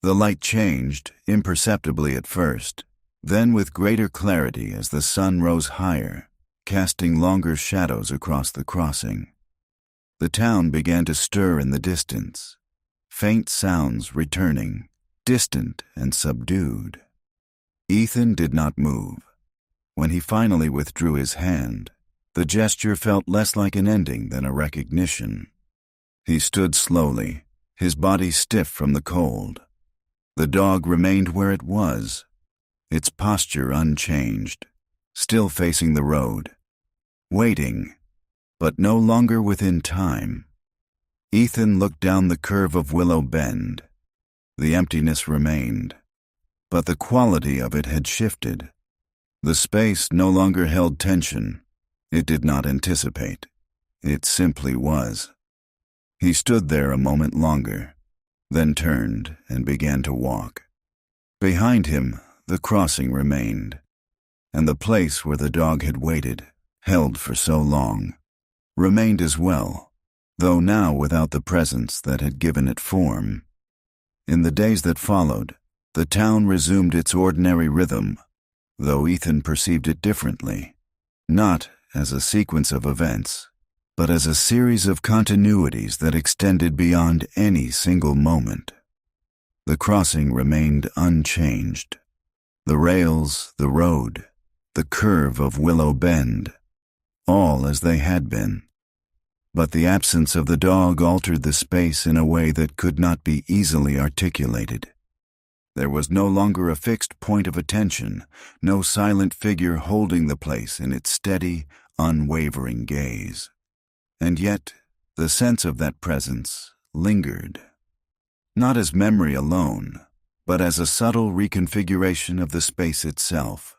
The light changed, imperceptibly at first, then with greater clarity as the sun rose higher, casting longer shadows across the crossing. The town began to stir in the distance, faint sounds returning, distant and subdued. Ethan did not move. When he finally withdrew his hand, the gesture felt less like an ending than a recognition. He stood slowly, his body stiff from the cold. The dog remained where it was. its posture unchanged, still facing the road, waiting, but no longer within time. Ethan looked down the curve of Willow Bend. The emptiness remained, but the quality of it had shifted. The space no longer held tension. It did not anticipate. It simply was. He stood there a moment longer, then turned and began to walk. Behind him, the crossing remained, and the place where the dog had waited, held for so long, remained as well, though now without the presence that had given it form. In the days that followed, the town resumed its ordinary rhythm, though Ethan perceived it differently, not as a sequence of events, but as a series of continuities that extended beyond any single moment. The crossing remained unchanged. The rails, the road, the curve of Willow Bend, all as they had been. But the absence of the dog altered the space in a way that could not be easily articulated. There was no longer a fixed point of attention, no silent figure holding the place in its steady, unwavering gaze. And yet, the sense of that presence lingered, not as memory alone, but as a subtle reconfiguration of the space itself.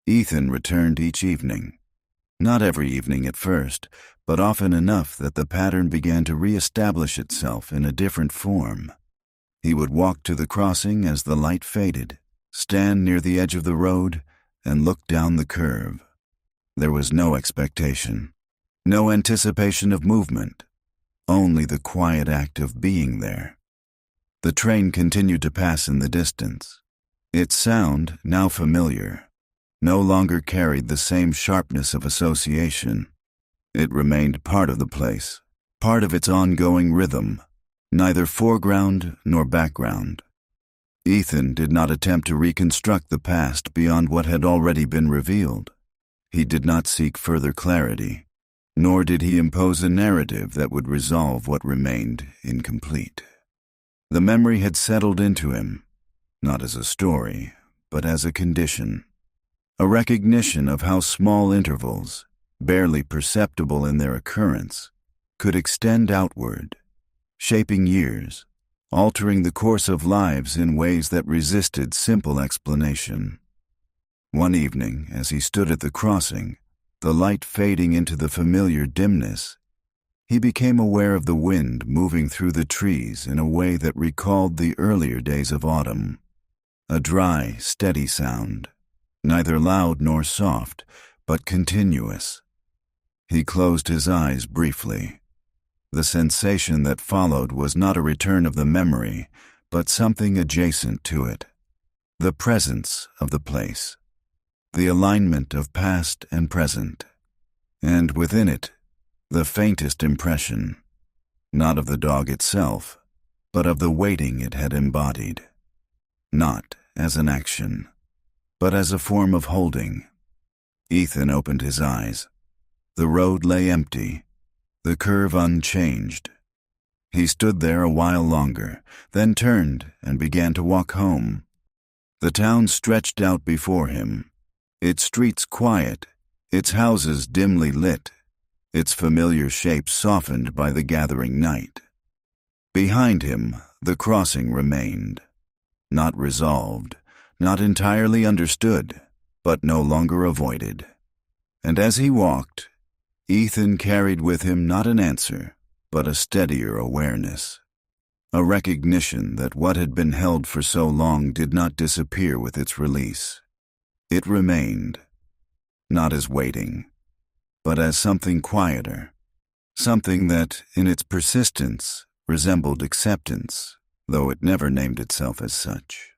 Ethan returned each evening, not every evening at first, but often enough that the pattern began to re-establish itself in a different form. He would walk to the crossing as the light faded, stand near the edge of the road, and look down the curve. There was no expectation, no anticipation of movement, only the quiet act of being there. The train continued to pass in the distance. Its sound, now familiar, no longer carried the same sharpness of association. It remained part of the place, part of its ongoing rhythm, neither foreground nor background. Ethan did not attempt to reconstruct the past beyond what had already been revealed. He did not seek further clarity, nor did he impose a narrative that would resolve what remained incomplete. The memory had settled into him, not as a story, but as a condition, a recognition of how small intervals, barely perceptible in their occurrence, could extend outward, shaping years, altering the course of lives in ways that resisted simple explanation. One evening, as he stood at the crossing, the light fading into the familiar dimness, he became aware of the wind moving through the trees in a way that recalled the earlier days of autumn. A dry, steady sound, neither loud nor soft, but continuous. He closed his eyes briefly. The sensation that followed was not a return of the memory, but something adjacent to it. The presence of the place. The alignment of past and present. And within it, the faintest impression, not of the dog itself, but of the waiting it had embodied. Not as an action, but as a form of holding. Ethan opened his eyes. The road lay empty, the curve unchanged. He stood there a while longer, then turned and began to walk home. The town stretched out before him, its streets quiet, its houses dimly lit, its familiar shapes softened by the gathering night. Behind him, the crossing remained, not resolved, not entirely understood, but no longer avoided. And as he walked, Ethan carried with him not an answer, but a steadier awareness, a recognition that what had been held for so long did not disappear with its release. It remained, not as waiting, but as something quieter, something that, in its persistence, resembled acceptance, though it never named itself as such.